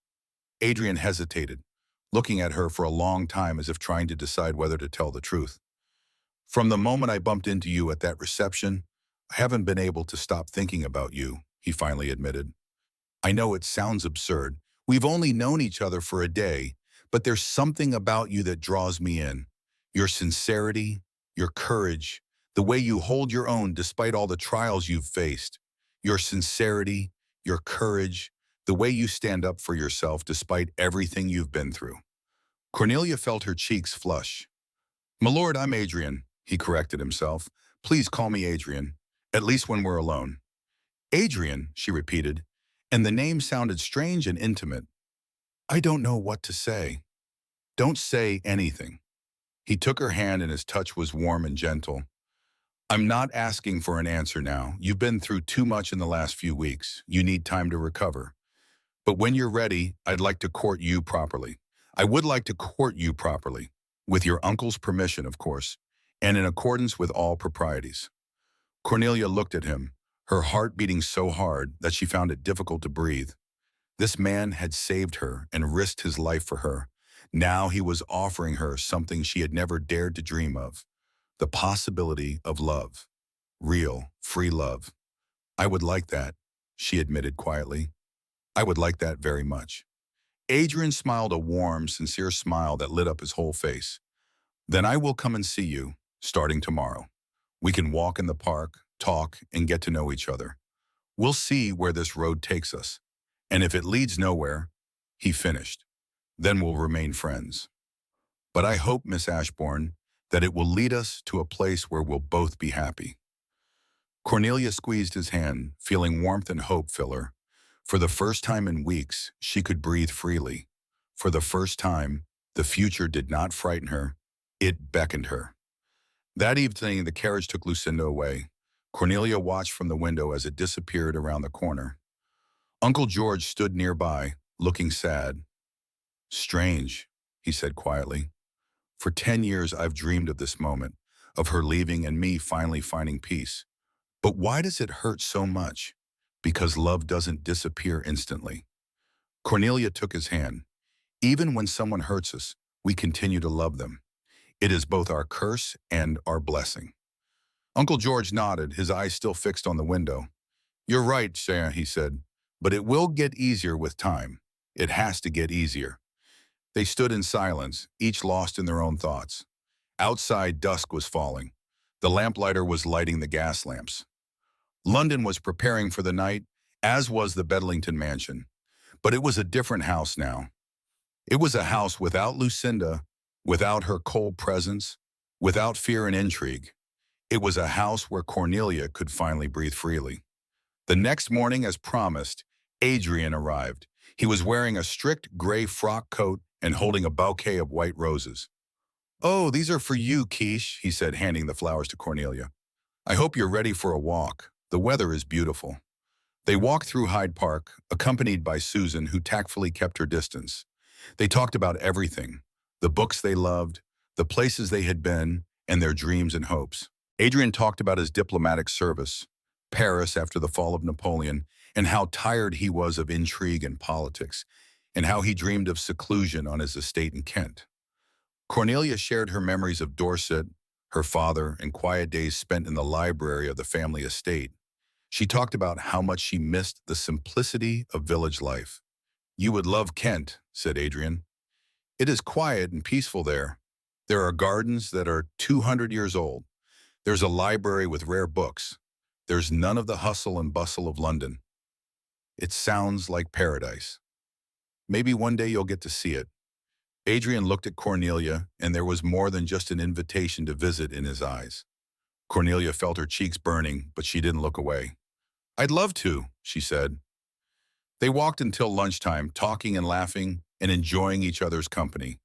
Adrian hesitated, looking at her for a long time as if trying to decide whether to tell the truth. From the moment I bumped into you at that reception, I haven't been able to stop thinking about you, he finally admitted. I know it sounds absurd. We've only known each other for a day, but there's something about you that draws me in. Your sincerity, your courage, the way you hold your own despite all the trials you've faced. Your sincerity, your courage, the way you stand up for yourself despite everything you've been through. Cornelia felt her cheeks flush. My lord, I'm Adrian, he corrected himself. Please call me Adrian, at least when we're alone. Adrian, she repeated, and the name sounded strange and intimate. I don't know what to say. Don't say anything. He took her hand and his touch was warm and gentle. I'm not asking for an answer now. You've been through too much in the last few weeks. You need time to recover. But when you're ready, I'd like to court you properly. I would like to court you properly, with your uncle's permission, of course, and in accordance with all proprieties. Cornelia looked at him, her heart beating so hard that she found it difficult to breathe. This man had saved her and risked his life for her. Now he was offering her something she had never dared to dream of, the possibility of love. Real, free love. I would like that, she admitted quietly. I would like that very much. Adrian smiled a warm, sincere smile that lit up his whole face. Then I will come and see you, starting tomorrow. We can walk in the park, talk, and get to know each other. We'll see where this road takes us. And if it leads nowhere, he finished, then we'll remain friends. But I hope, Miss Ashbourne, that it will lead us to a place where we'll both be happy. Cornelia squeezed his hand, feeling warmth and hope fill her. For the first time in weeks, she could breathe freely. For the first time, the future did not frighten her, it beckoned her. That evening, the carriage took Lucinda away. Cornelia watched from the window as it disappeared around the corner. Uncle George stood nearby, looking sad. Strange, he said quietly. For 10 years, I've dreamed of this moment, of her leaving and me finally finding peace. But why does it hurt so much? Because love doesn't disappear instantly. Cornelia took his hand. Even when someone hurts us, we continue to love them. It is both our curse and our blessing. Uncle George nodded, his eyes still fixed on the window. You're right, Cher, he said, but it will get easier with time. It has to get easier. They stood in silence, each lost in their own thoughts. Outside, dusk was falling. The lamplighter was lighting the gas lamps. London was preparing for the night, as was the Bedlington mansion. But it was a different house now. It was a house without Lucinda, without her cold presence, without fear and intrigue. It was a house where Cornelia could finally breathe freely. The next morning, as promised, Adrian arrived. He was wearing a strict gray frock coat and holding a bouquet of white roses. Oh, these are for you, Quiche, he said, handing the flowers to Cornelia. I hope you're ready for a walk. The weather is beautiful. They walked through Hyde Park, accompanied by Susan, who tactfully kept her distance. They talked about everything, the books they loved, the places they had been, and their dreams and hopes. Adrian talked about his diplomatic service, Paris after the fall of Napoleon, and how tired he was of intrigue and politics, and how he dreamed of seclusion on his estate in Kent. Cornelia shared her memories of Dorset, her father, and quiet days spent in the library of the family estate. She talked about how much she missed the simplicity of village life. You would love Kent, said Adrian. It is quiet and peaceful there. There are gardens that are 200 years old. There's a library with rare books. There's none of the hustle and bustle of London. It sounds like paradise. Maybe one day you'll get to see it. Adrian looked at Cornelia, and there was more than just an invitation to visit in his eyes. Cornelia felt her cheeks burning, but she didn't look away. I'd love to, she said. They walked until lunchtime, talking and laughing and enjoying each other's company.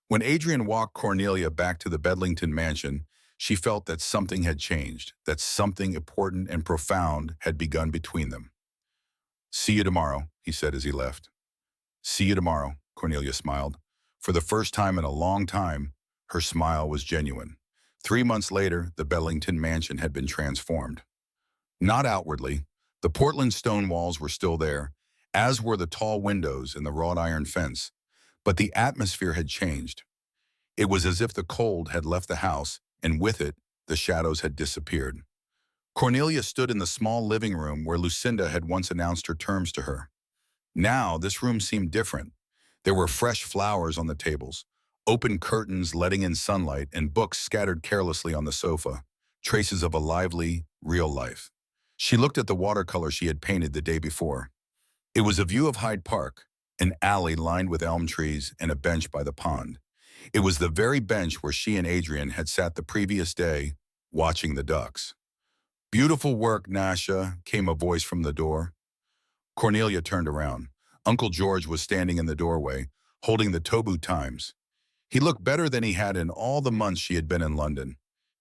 When Adrian walked Cornelia back to the Bedlington mansion, she felt that something had changed, that something important and profound had begun between them. See you tomorrow, he said as he left. See you tomorrow, Cornelia smiled. For the first time in a long time, her smile was genuine. 3 months later, the Bedlington mansion had been transformed. Not outwardly. The Portland stone walls were still there, as were the tall windows and the wrought iron fence, but the atmosphere had changed. It was as if the cold had left the house, and with it, the shadows had disappeared. Cornelia stood in the small living room where Lucinda had once announced her terms to her. Now, this room seemed different. There were fresh flowers on the tables, open curtains letting in sunlight, and books scattered carelessly on the sofa, traces of a lively, real life. She looked at the watercolor she had painted the day before. It was a view of Hyde Park, an alley lined with elm trees and a bench by the pond. It was the very bench where she and Adrian had sat the previous day, watching the ducks. Beautiful work, Nasha, came a voice from the door. Cornelia turned around. Uncle George was standing in the doorway, holding the Tobu Times. He looked better than he had in all the months she had been in London.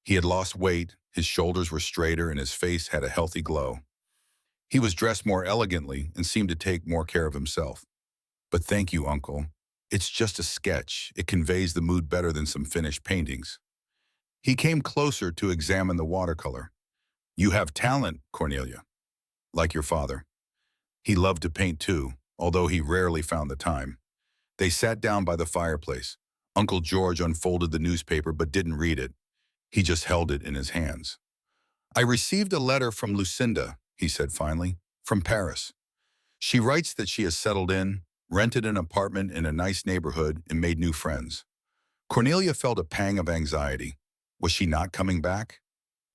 He had lost weight, his shoulders were straighter, and his face had a healthy glow. He was dressed more elegantly and seemed to take more care of himself. But thank you, Uncle. It's just a sketch. It conveys the mood better than some finished paintings. He came closer to examine the watercolor. You have talent, Cornelia, like your father. He loved to paint too, although he rarely found the time. They sat down by the fireplace. Uncle George unfolded the newspaper but didn't read it. He just held it in his hands. I received a letter from Lucinda, he said finally, from Paris. She writes that she has settled in, rented an apartment in a nice neighborhood, and made new friends. Cornelia felt a pang of anxiety. Was she not coming back?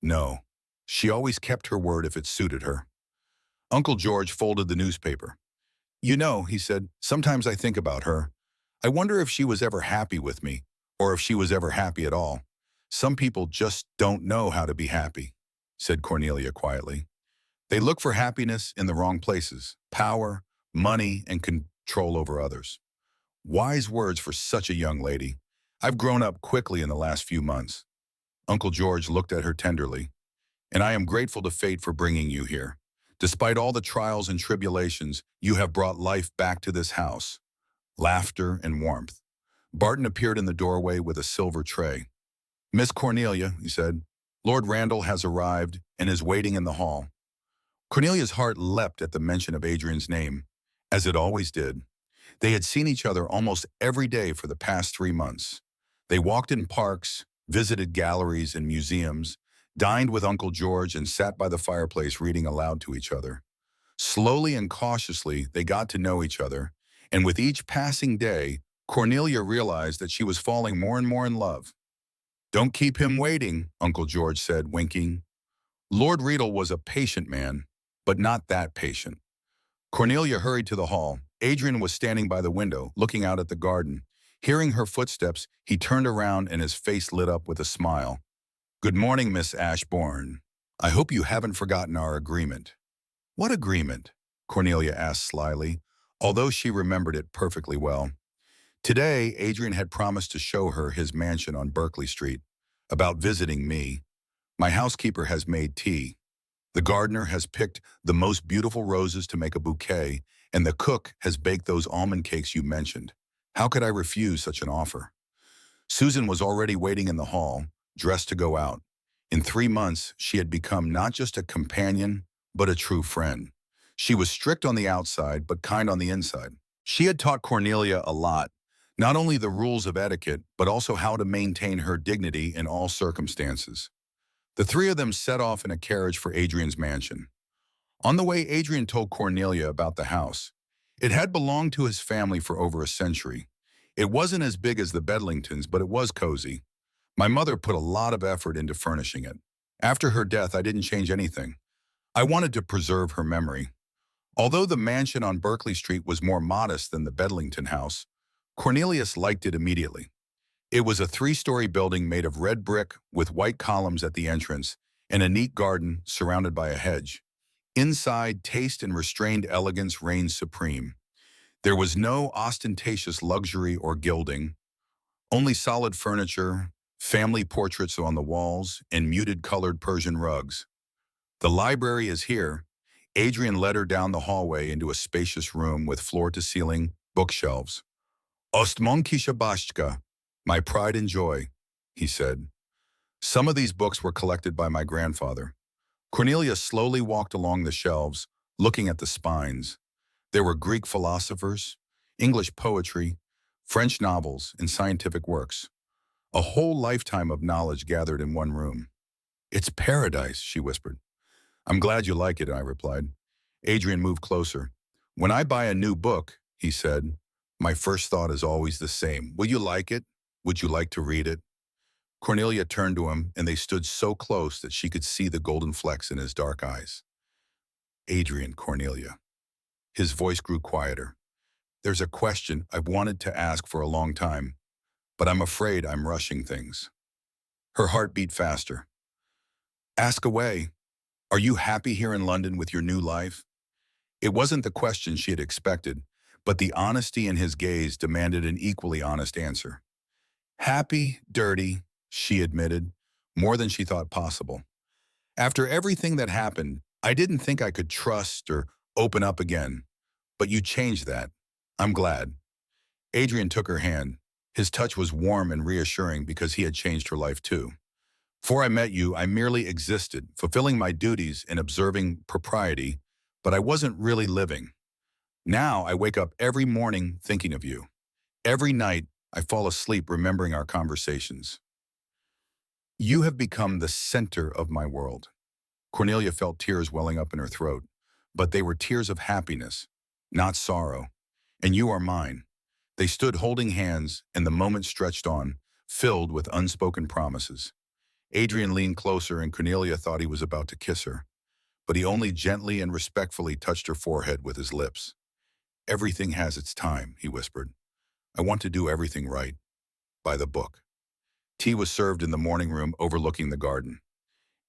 No. She always kept her word if it suited her. Uncle George folded the newspaper. You know, he said, sometimes I think about her. I wonder if she was ever happy with me, or if she was ever happy at all. Some people just don't know how to be happy, said Cornelia quietly. They look for happiness in the wrong places, power, money, and control over others. Wise words for such a young lady. I've grown up quickly in the last few months. Uncle George looked at her tenderly. And I am grateful to fate for bringing you here. Despite all the trials and tribulations, you have brought life back to this house. Laughter and warmth. Barton appeared in the doorway with a silver tray. Miss Cornelia, he said, Lord Randall has arrived and is waiting in the hall. Cornelia's heart leapt at the mention of Adrian's name, as it always did. They had seen each other almost every day for the past 3 months. They walked in parks, visited galleries and museums, dined with Uncle George, and sat by the fireplace reading aloud to each other. Slowly and cautiously, they got to know each other, and with each passing day, Cornelia realized that she was falling more and more in love. Don't keep him waiting, Uncle George said, winking. Lord Riedel was a patient man, but not that patient. Cornelia hurried to the hall. Adrian was standing by the window, looking out at the garden. Hearing her footsteps, he turned around and his face lit up with a smile. Good morning, Miss Ashbourne. I hope you haven't forgotten our agreement. What agreement? Cornelia asked slyly, although she remembered it perfectly well. Today, Adrian had promised to show her his mansion on Berkeley Street, about visiting me. My housekeeper has made tea. The gardener has picked the most beautiful roses to make a bouquet, and the cook has baked those almond cakes you mentioned. How could I refuse such an offer? Susan was already waiting in the hall, dressed to go out. In 3 months, she had become not just a companion, but a true friend. She was strict on the outside, but kind on the inside. She had taught Cornelia a lot, not only the rules of etiquette, but also how to maintain her dignity in all circumstances. The 3 of them set off in a carriage for Adrian's mansion. On the way, Adrian told Cornelia about the house. It had belonged to his family for over a century. It wasn't as big as the Bedlingtons, but it was cozy. My mother put a lot of effort into furnishing it. After her death, I didn't change anything. I wanted to preserve her memory. Although the mansion on Berkeley Street was more modest than the Bedlington house, Cornelius liked it immediately. It was a 3-story building made of red brick with white columns at the entrance and a neat garden surrounded by a hedge. Inside, taste and restrained elegance reigned supreme. There was no ostentatious luxury or gilding, only solid furniture, family portraits on the walls, and muted-colored Persian rugs. The library is here. Adrian led her down the hallway into a spacious room with floor-to-ceiling bookshelves. Ostmonkisha Bashka, my pride and joy, he said. Some of these books were collected by my grandfather. Cornelia slowly walked along the shelves, looking at the spines. There were Greek philosophers, English poetry, French novels, and scientific works. A whole lifetime of knowledge gathered in one room. It's paradise, she whispered. I'm glad you like it, I replied. Adrian moved closer. When I buy a new book, he said, my first thought is always the same. Will you like it? Would you like to read it? Cornelia turned to him, and they stood so close that she could see the golden flecks in his dark eyes. Adrian, Cornelia. His voice grew quieter. There's a question I've wanted to ask for a long time, but I'm afraid I'm rushing things. Her heart beat faster. Ask away. Are you happy here in London with your new life? It wasn't the question she had expected, but the honesty in his gaze demanded an equally honest answer. Happy, dirty, she admitted, more than she thought possible. After everything that happened, I didn't think I could trust or open up again. But you changed that. I'm glad. Adrian took her hand. His touch was warm and reassuring because he had changed her life too. Before I met you, I merely existed, fulfilling my duties and observing propriety, but I wasn't really living. Now I wake up every morning thinking of you. Every night I fall asleep remembering our conversations. You have become the center of my world. Cornelia felt tears welling up in her throat, but they were tears of happiness, not sorrow. And you are mine. They stood holding hands, and the moment stretched on, filled with unspoken promises. Adrian leaned closer, and Cornelia thought he was about to kiss her, but he only gently and respectfully touched her forehead with his lips. Everything has its time, he whispered. I want to do everything right, by the book. Tea was served in the morning room overlooking the garden.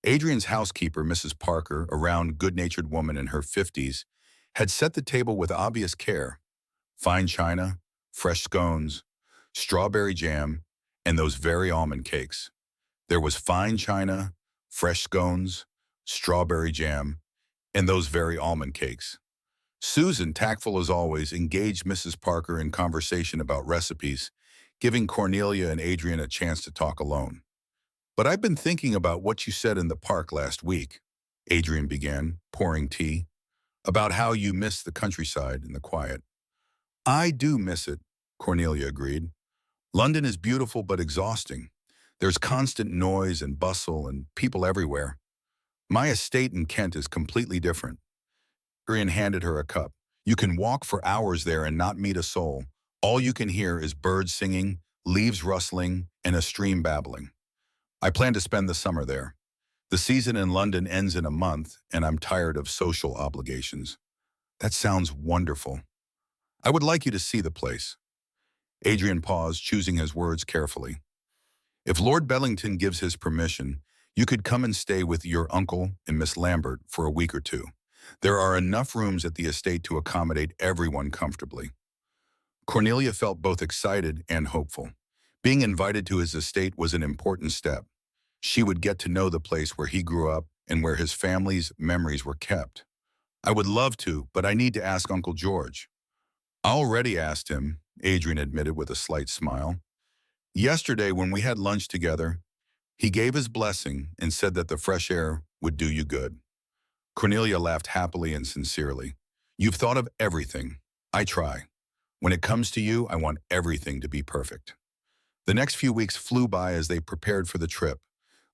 Adrian's housekeeper, Mrs. Parker, a round, good-natured woman in her 50s, had set the table with obvious care. Fine china, fresh scones, strawberry jam, and those very almond cakes. There was fine china, fresh scones, strawberry jam, and those very almond cakes. Susan, tactful as always, engaged Mrs. Parker in conversation about recipes, giving Cornelia and Adrian a chance to talk alone. But I've been thinking about what you said in the park last week, Adrian began, pouring tea, about how you miss the countryside and the quiet. I do miss it, Cornelia agreed. London is beautiful but exhausting. There's constant noise and bustle and people everywhere. My estate in Kent is completely different. Adrian handed her a cup. You can walk for hours there and not meet a soul. All you can hear is birds singing, leaves rustling, and a stream babbling. I plan to spend the summer there. The season in London ends in a month, and I'm tired of social obligations. That sounds wonderful. I would like you to see the place. Adrian paused, choosing his words carefully. If Lord Bedlington gives his permission, you could come and stay with your uncle and Miss Lambert for a week or two. There are enough rooms at the estate to accommodate everyone comfortably. Cornelia felt both excited and hopeful. Being invited to his estate was an important step. She would get to know the place where he grew up and where his family's memories were kept. I would love to, but I need to ask Uncle George. I already asked him, Adrian admitted with a slight smile. Yesterday, when we had lunch together, he gave his blessing and said that the fresh air would do you good. Cornelia laughed happily and sincerely. You've thought of everything. I try. When it comes to you, I want everything to be perfect. The next few weeks flew by as they prepared for the trip.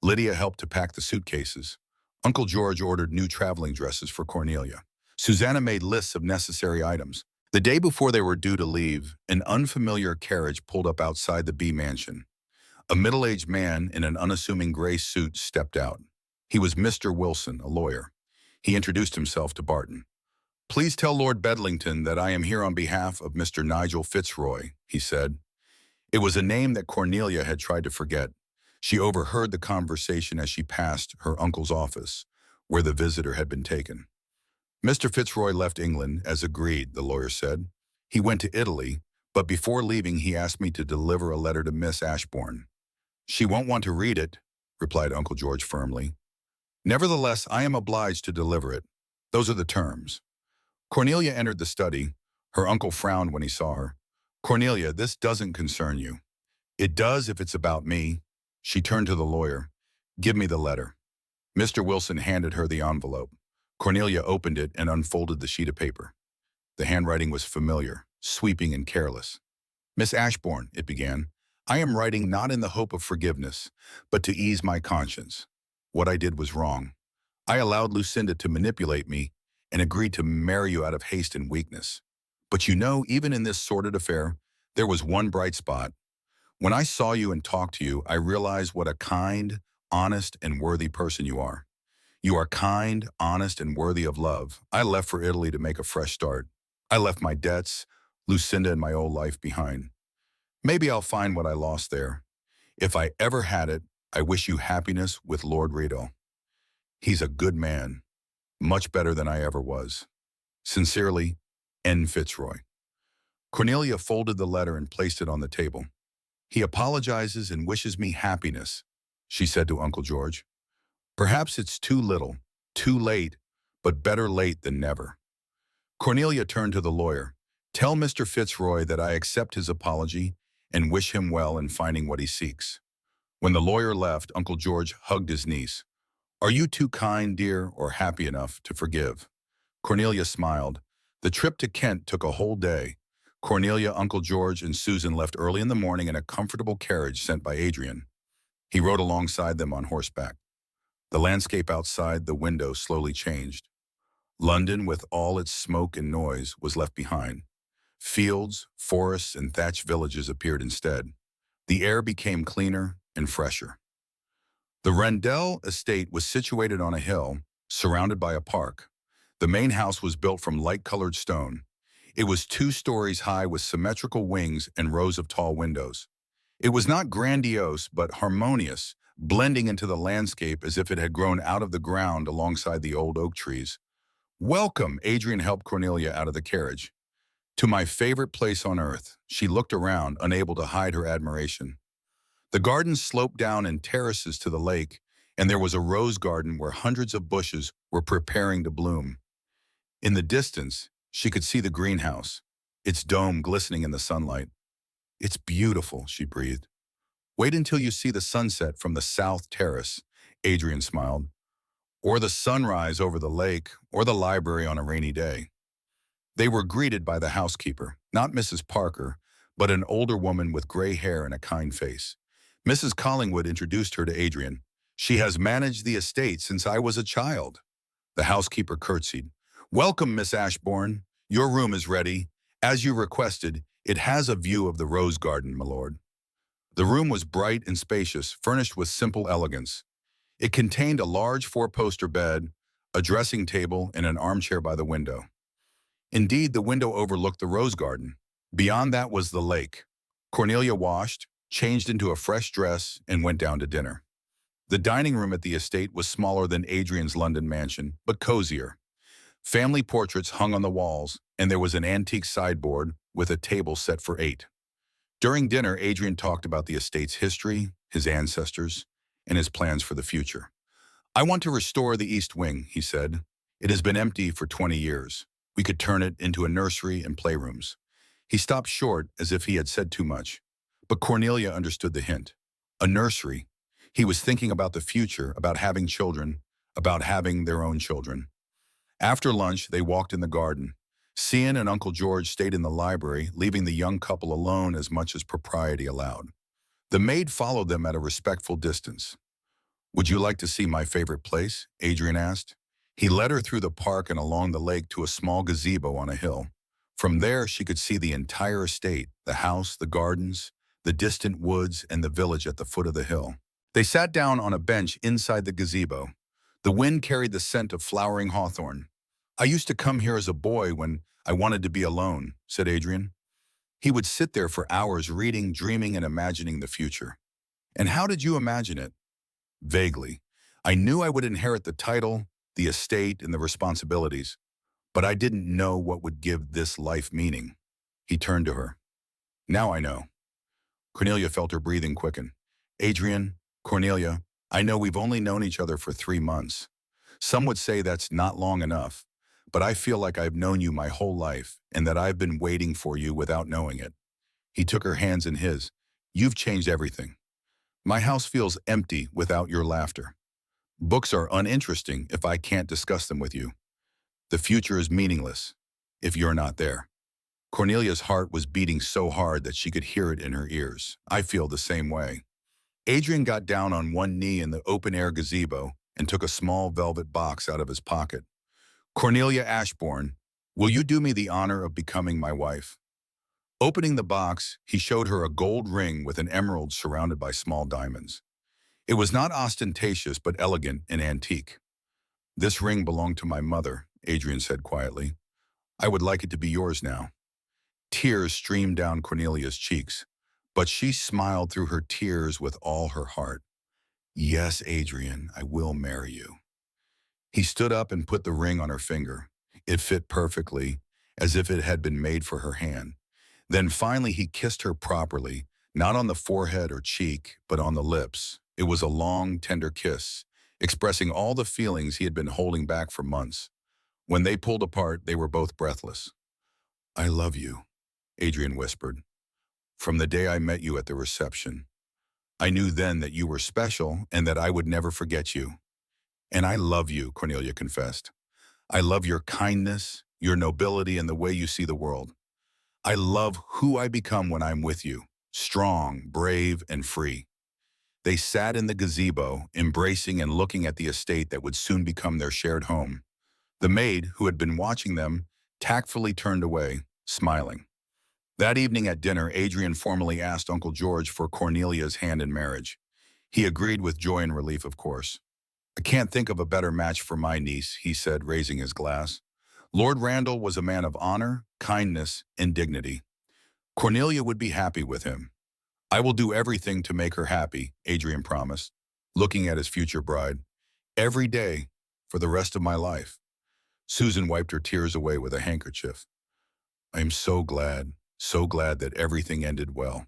Lydia helped to pack the suitcases. Uncle George ordered new traveling dresses for Cornelia. Susanna made lists of necessary items. The day before they were due to leave, an unfamiliar carriage pulled up outside the B mansion. A middle-aged man in an unassuming gray suit stepped out. He was Mr. Wilson, a lawyer. He introduced himself to Barton. Please tell Lord Bedlington that I am here on behalf of Mr. Nigel Fitzroy, he said. It was a name that Cornelia had tried to forget. She overheard the conversation as she passed her uncle's office, where the visitor had been taken. Mr. Fitzroy left England, as agreed, the lawyer said. He went to Italy, but before leaving he asked me to deliver a letter to Miss Ashbourne. She won't want to read it, replied Uncle George firmly. Nevertheless, I am obliged to deliver it. Those are the terms. Cornelia entered the study. Her uncle frowned when he saw her. Cornelia, this doesn't concern you. It does if it's about me. She turned to the lawyer. Give me the letter. Mr. Wilson handed her the envelope. Cornelia opened it and unfolded the sheet of paper. The handwriting was familiar, sweeping and careless. Miss Ashbourne, it began, I am writing not in the hope of forgiveness, but to ease my conscience. What I did was wrong. I allowed Lucinda to manipulate me and agreed to marry you out of haste and weakness. But you know, even in this sordid affair, there was one bright spot. When I saw you and talked to you, I realized what a kind, honest, and worthy person you are. You are kind, honest, and worthy of love. I left for Italy to make a fresh start. I left my debts, Lucinda, and my old life behind. Maybe I'll find what I lost there. If I ever had it, I wish you happiness with Lord Rideau. He's a good man, much better than I ever was. Sincerely, N. Fitzroy. Cornelia folded the letter and placed it on the table. "He apologizes and wishes me happiness," she said to Uncle George. "Perhaps it's too little, too late, but better late than never." Cornelia turned to the lawyer. "Tell Mr. Fitzroy that I accept his apology and wish him well in finding what he seeks." When the lawyer left, Uncle George hugged his niece. "Are you too kind, dear, or happy enough to forgive?" Cornelia smiled. The trip to Kent took a whole day. Cornelia, Uncle George, and Susan left early in the morning in a comfortable carriage sent by Adrian. He rode alongside them on horseback. The landscape outside the window slowly changed. London, with all its smoke and noise, was left behind. Fields, forests, and thatched villages appeared instead. The air became cleaner and fresher. The Rendell estate was situated on a hill, surrounded by a park. The main house was built from light-colored stone. It was 2 stories high with symmetrical wings and rows of tall windows. It was not grandiose, but harmonious, blending into the landscape as if it had grown out of the ground alongside the old oak trees. "Welcome," Adrian helped Cornelia out of the carriage. "To my favorite place on earth." She looked around, unable to hide her admiration. The garden sloped down in terraces to the lake, and there was a rose garden where hundreds of bushes were preparing to bloom. In the distance, she could see the greenhouse, its dome glistening in the sunlight. "It's beautiful," she breathed. "Wait until you see the sunset from the south terrace," Adrian smiled. "Or the sunrise over the lake, or the library on a rainy day." They were greeted by the housekeeper, not Mrs. Parker, but an older woman with gray hair and a kind face. Mrs. Collingwood introduced her to Adrian. "She has managed the estate since I was a child." The housekeeper curtsied. "Welcome, Miss Ashbourne. Your room is ready. As you requested, it has a view of the rose garden, my lord." The room was bright and spacious, furnished with simple elegance. It contained a large 4-poster bed, a dressing table, and an armchair by the window. Indeed, the window overlooked the rose garden. Beyond that was the lake. Cornelia washed, changed into a fresh dress, and went down to dinner. The dining room at the estate was smaller than Adrian's London mansion, but cozier. Family portraits hung on the walls, and there was an antique sideboard with a table set for 8. During dinner, Adrian talked about the estate's history, his ancestors, and his plans for the future. "I want to restore the East Wing," he said. "It has been empty for 20 years. We could turn it into a nursery and playrooms." He stopped short as if he had said too much. But Cornelia understood the hint. A nursery. He was thinking about the future, about having children, about having their own children. After lunch, they walked in the garden. Cian and Uncle George stayed in the library, leaving the young couple alone as much as propriety allowed. The maid followed them at a respectful distance. "Would you like to see my favorite place?" Adrian asked. He led her through the park and along the lake to a small gazebo on a hill. From there, she could see the entire estate, the house, the gardens, the distant woods, and the village at the foot of the hill. They sat down on a bench inside the gazebo. The wind carried the scent of flowering hawthorn. "I used to come here as a boy when I wanted to be alone," said Adrian. He would sit there for hours reading, dreaming, and imagining the future. "And how did you imagine it?" "Vaguely. I knew I would inherit the title, the estate, and the responsibilities, but I didn't know what would give this life meaning." He turned to her. "Now I know." Cornelia felt her breathing quicken. "Adrian, Cornelia, I know we've only known each other for 3 months. Some would say that's not long enough, but I feel like I've known you my whole life and that I've been waiting for you without knowing it." He took her hands in his. "You've changed everything. My house feels empty without your laughter. Books are uninteresting if I can't discuss them with you. The future is meaningless if you're not there." Cornelia's heart was beating so hard that she could hear it in her ears. "I feel the same way." Adrian got down on one knee in the open-air gazebo and took a small velvet box out of his pocket. "Cornelia Ashbourne, will you do me the honor of becoming my wife?" Opening the box, he showed her a gold ring with an emerald surrounded by small diamonds. It was not ostentatious but elegant and antique. "This ring belonged to my mother," Adrian said quietly. "I would like it to be yours now." Tears streamed down Cornelia's cheeks, but she smiled through her tears with all her heart. "Yes, Adrian, I will marry you." He stood up and put the ring on her finger. It fit perfectly, as if it had been made for her hand. Then finally he kissed her properly, not on the forehead or cheek, but on the lips. It was a long, tender kiss, expressing all the feelings he had been holding back for months. When they pulled apart, they were both breathless. "I love you," Adrian whispered. "From the day I met you at the reception. I knew then that you were special and that I would never forget you. And I love you," Cornelia confessed. "I love your kindness, your nobility, and the way you see the world. I love who I become when I'm with you, strong, brave, and free." They sat in the gazebo, embracing and looking at the estate that would soon become their shared home. The maid, who had been watching them, tactfully turned away, smiling. That evening at dinner, Adrian formally asked Uncle George for Cornelia's hand in marriage. He agreed with joy and relief, of course. "I can't think of a better match for my niece," he said, raising his glass. Lord Randall was a man of honor, kindness, and dignity. Cornelia would be happy with him. "I will do everything to make her happy," Adrian promised, looking at his future bride. "Every day, for the rest of my life." Susan wiped her tears away with a handkerchief. "I am so glad that everything ended well."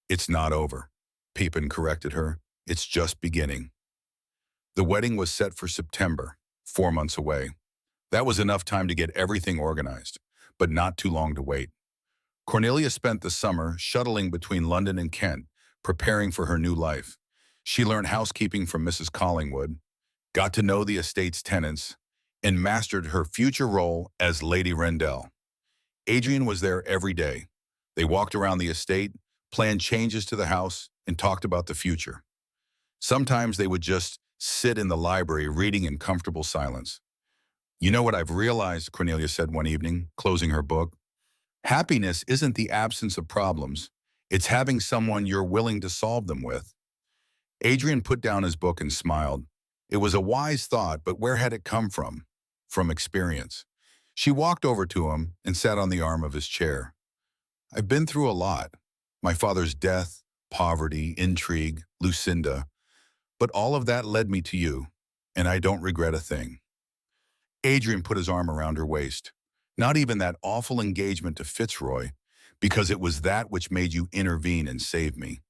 "It's not over," Pepin corrected her. "It's just beginning." The wedding was set for September, 4 months away. That was enough time to get everything organized, but not too long to wait. Cornelia spent the summer shuttling between London and Kent, preparing for her new life. She learned housekeeping from Mrs. Collingwood, got to know the estate's tenants, and mastered her future role as Lady Rendell. Adrian was there every day. They walked around the estate, planned changes to the house, and talked about the future. Sometimes they would just sit in the library reading in comfortable silence. "You know what I've realized," Cornelia said one evening, closing her book. "Happiness isn't the absence of problems. It's having someone you're willing to solve them with." Adrian put down his book and smiled. It was a wise thought, but where had it come from? From experience. She walked over to him and sat on the arm of his chair. "I've been through a lot. My father's death, poverty, intrigue, Lucinda. But all of that led me to you, and I don't regret a thing." Adrian put his arm around her waist. "Not even that awful engagement to Fitzroy, because it was that which made you intervene and save me."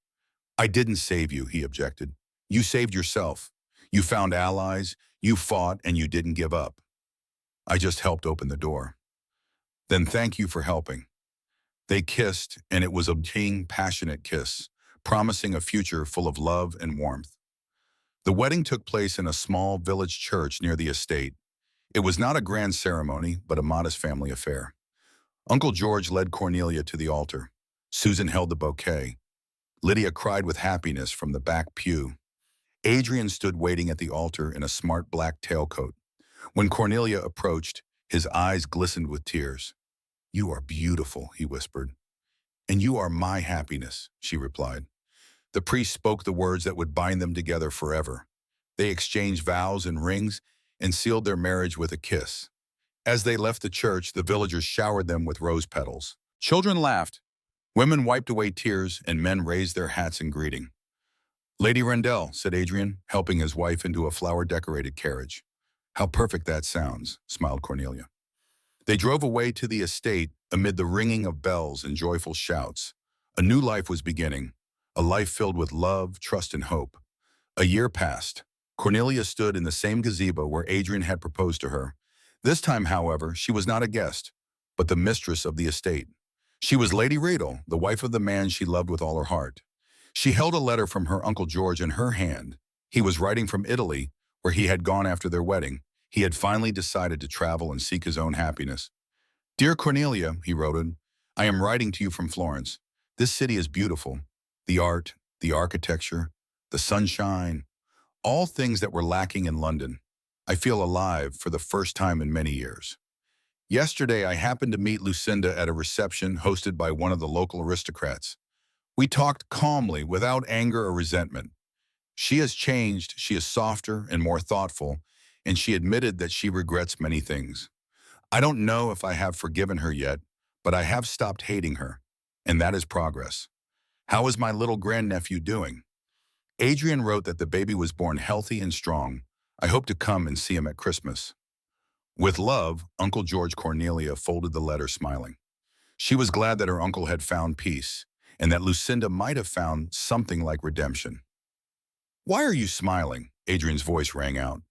"I didn't save you," he objected. "You saved yourself. You found allies, you fought, and you didn't give up. I just helped open the door." "Then thank you for helping." They kissed, and it was a keen, passionate kiss, promising a future full of love and warmth. The wedding took place in a small village church near the estate. It was not a grand ceremony, but a modest family affair. Uncle George led Cornelia to the altar. Susan held the bouquet. Lydia cried with happiness from the back pew. Adrian stood waiting at the altar in a smart black tailcoat. When Cornelia approached, his eyes glistened with tears. "You are beautiful," he whispered. "And you are my happiness," she replied. The priest spoke the words that would bind them together forever. They exchanged vows and rings and sealed their marriage with a kiss. As they left the church, the villagers showered them with rose petals. Children laughed, women wiped away tears, and men raised their hats in greeting. "Lady Rendell," said Adrian, helping his wife into a flower-decorated carriage. "How perfect that sounds," smiled Cornelia. They drove away to the estate amid the ringing of bells and joyful shouts. A new life was beginning, a life filled with love, trust, and hope. A year passed. Cornelia stood in the same gazebo where Adrian had proposed to her. This time, however, she was not a guest, but the mistress of the estate. She was Lady Riedel, the wife of the man she loved with all her heart. She held a letter from her Uncle George in her hand. He was writing from Italy, where he had gone after their wedding. He had finally decided to travel and seek his own happiness. "Dear Cornelia," he wrote, "I am writing to you from Florence. This city is beautiful. The art, the architecture, the sunshine, all things that were lacking in London. I feel alive for the first time in many years. Yesterday, I happened to meet Lucinda at a reception hosted by one of the local aristocrats. We talked calmly, without anger or resentment. She has changed, she is softer and more thoughtful, and she admitted that she regrets many things. I don't know if I have forgiven her yet, but I have stopped hating her, and that is progress. How is my little grandnephew doing?" Adrian wrote that the baby was born healthy and strong. "I hope to come and see him at Christmas." With love, Uncle George. Cornelia folded the letter, smiling. She was glad that her uncle had found peace, and that Lucinda might have found something like redemption. "Why are you smiling?" Adrian's voice rang out.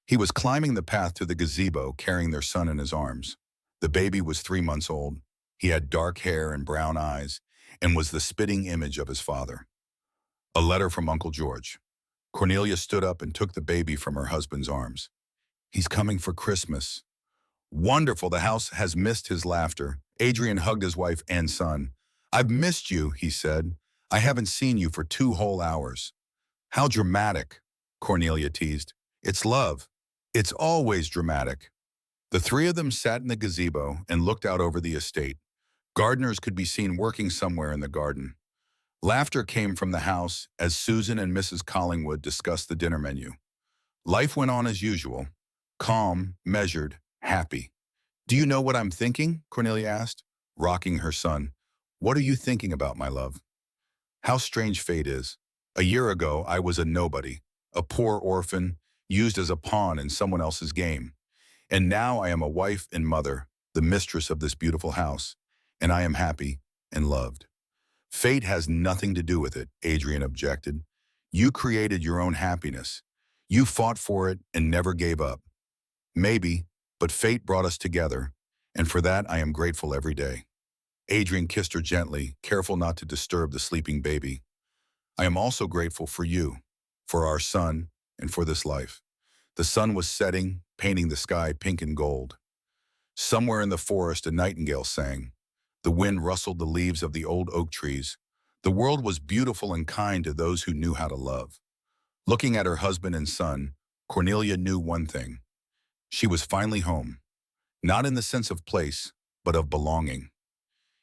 He was climbing the path to the gazebo, carrying their son in his arms. The baby was 3 months old. He had dark hair and brown eyes, and was the spitting image of his father. A letter from Uncle George. Cornelia stood up and took the baby from her husband's arms. "He's coming for Christmas." Wonderful, the house has missed his laughter. Adrian hugged his wife and son. "I've missed you," he said. "I haven't seen you for 2 whole hours." "How dramatic," Cornelia teased. "It's love. It's always dramatic." The three of them sat in the gazebo and looked out over the estate. Gardeners could be seen working somewhere in the garden. Laughter came from the house as Susan and Mrs. Collingwood discussed the dinner menu. Life went on as usual, calm, measured, happy. "Do you know what I'm thinking?" Cornelia asked, rocking her son. "What are you thinking about, my love?" "How strange fate is. A year ago, I was a nobody, a poor orphan, used as a pawn in someone else's game. And now I am a wife and mother, the mistress of this beautiful house, and I am happy and loved." "Fate has nothing to do with it," Adrian objected. "You created your own happiness. You fought for it and never gave up." "Maybe, but fate brought us together, and for that I am grateful every day." Adrian kissed her gently, careful not to disturb the sleeping baby. "I am also grateful for you, for our son, and for this life." The sun was setting, painting the sky pink and gold. Somewhere in the forest a nightingale sang. The wind rustled the leaves of the old oak trees. The world was beautiful and kind to those who knew how to love. Looking at her husband and son, Cornelia knew one thing. She was finally home, not in the sense of place, but of belonging.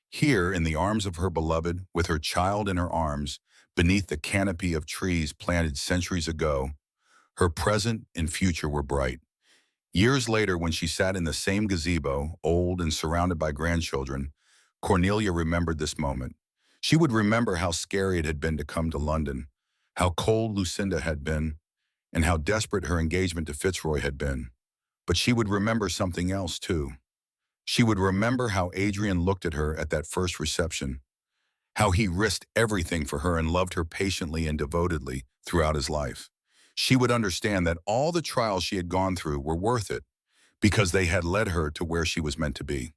Here, in the arms of her beloved, with her child in her arms, beneath the canopy of trees planted centuries ago, her present and future were bright. Years later, when she sat in the same gazebo, old and surrounded by grandchildren, Cornelia remembered this moment. She would remember how scary it had been to come to London, how cold Lucinda had been, and how desperate her engagement to Fitzroy had been. But she would remember something else, too. She would remember how Adrian looked at her at that first reception, how he risked everything for her and loved her patiently and devotedly throughout his life. She would understand that all the trials she had gone through were worth it, because they had led her to where she was meant to be.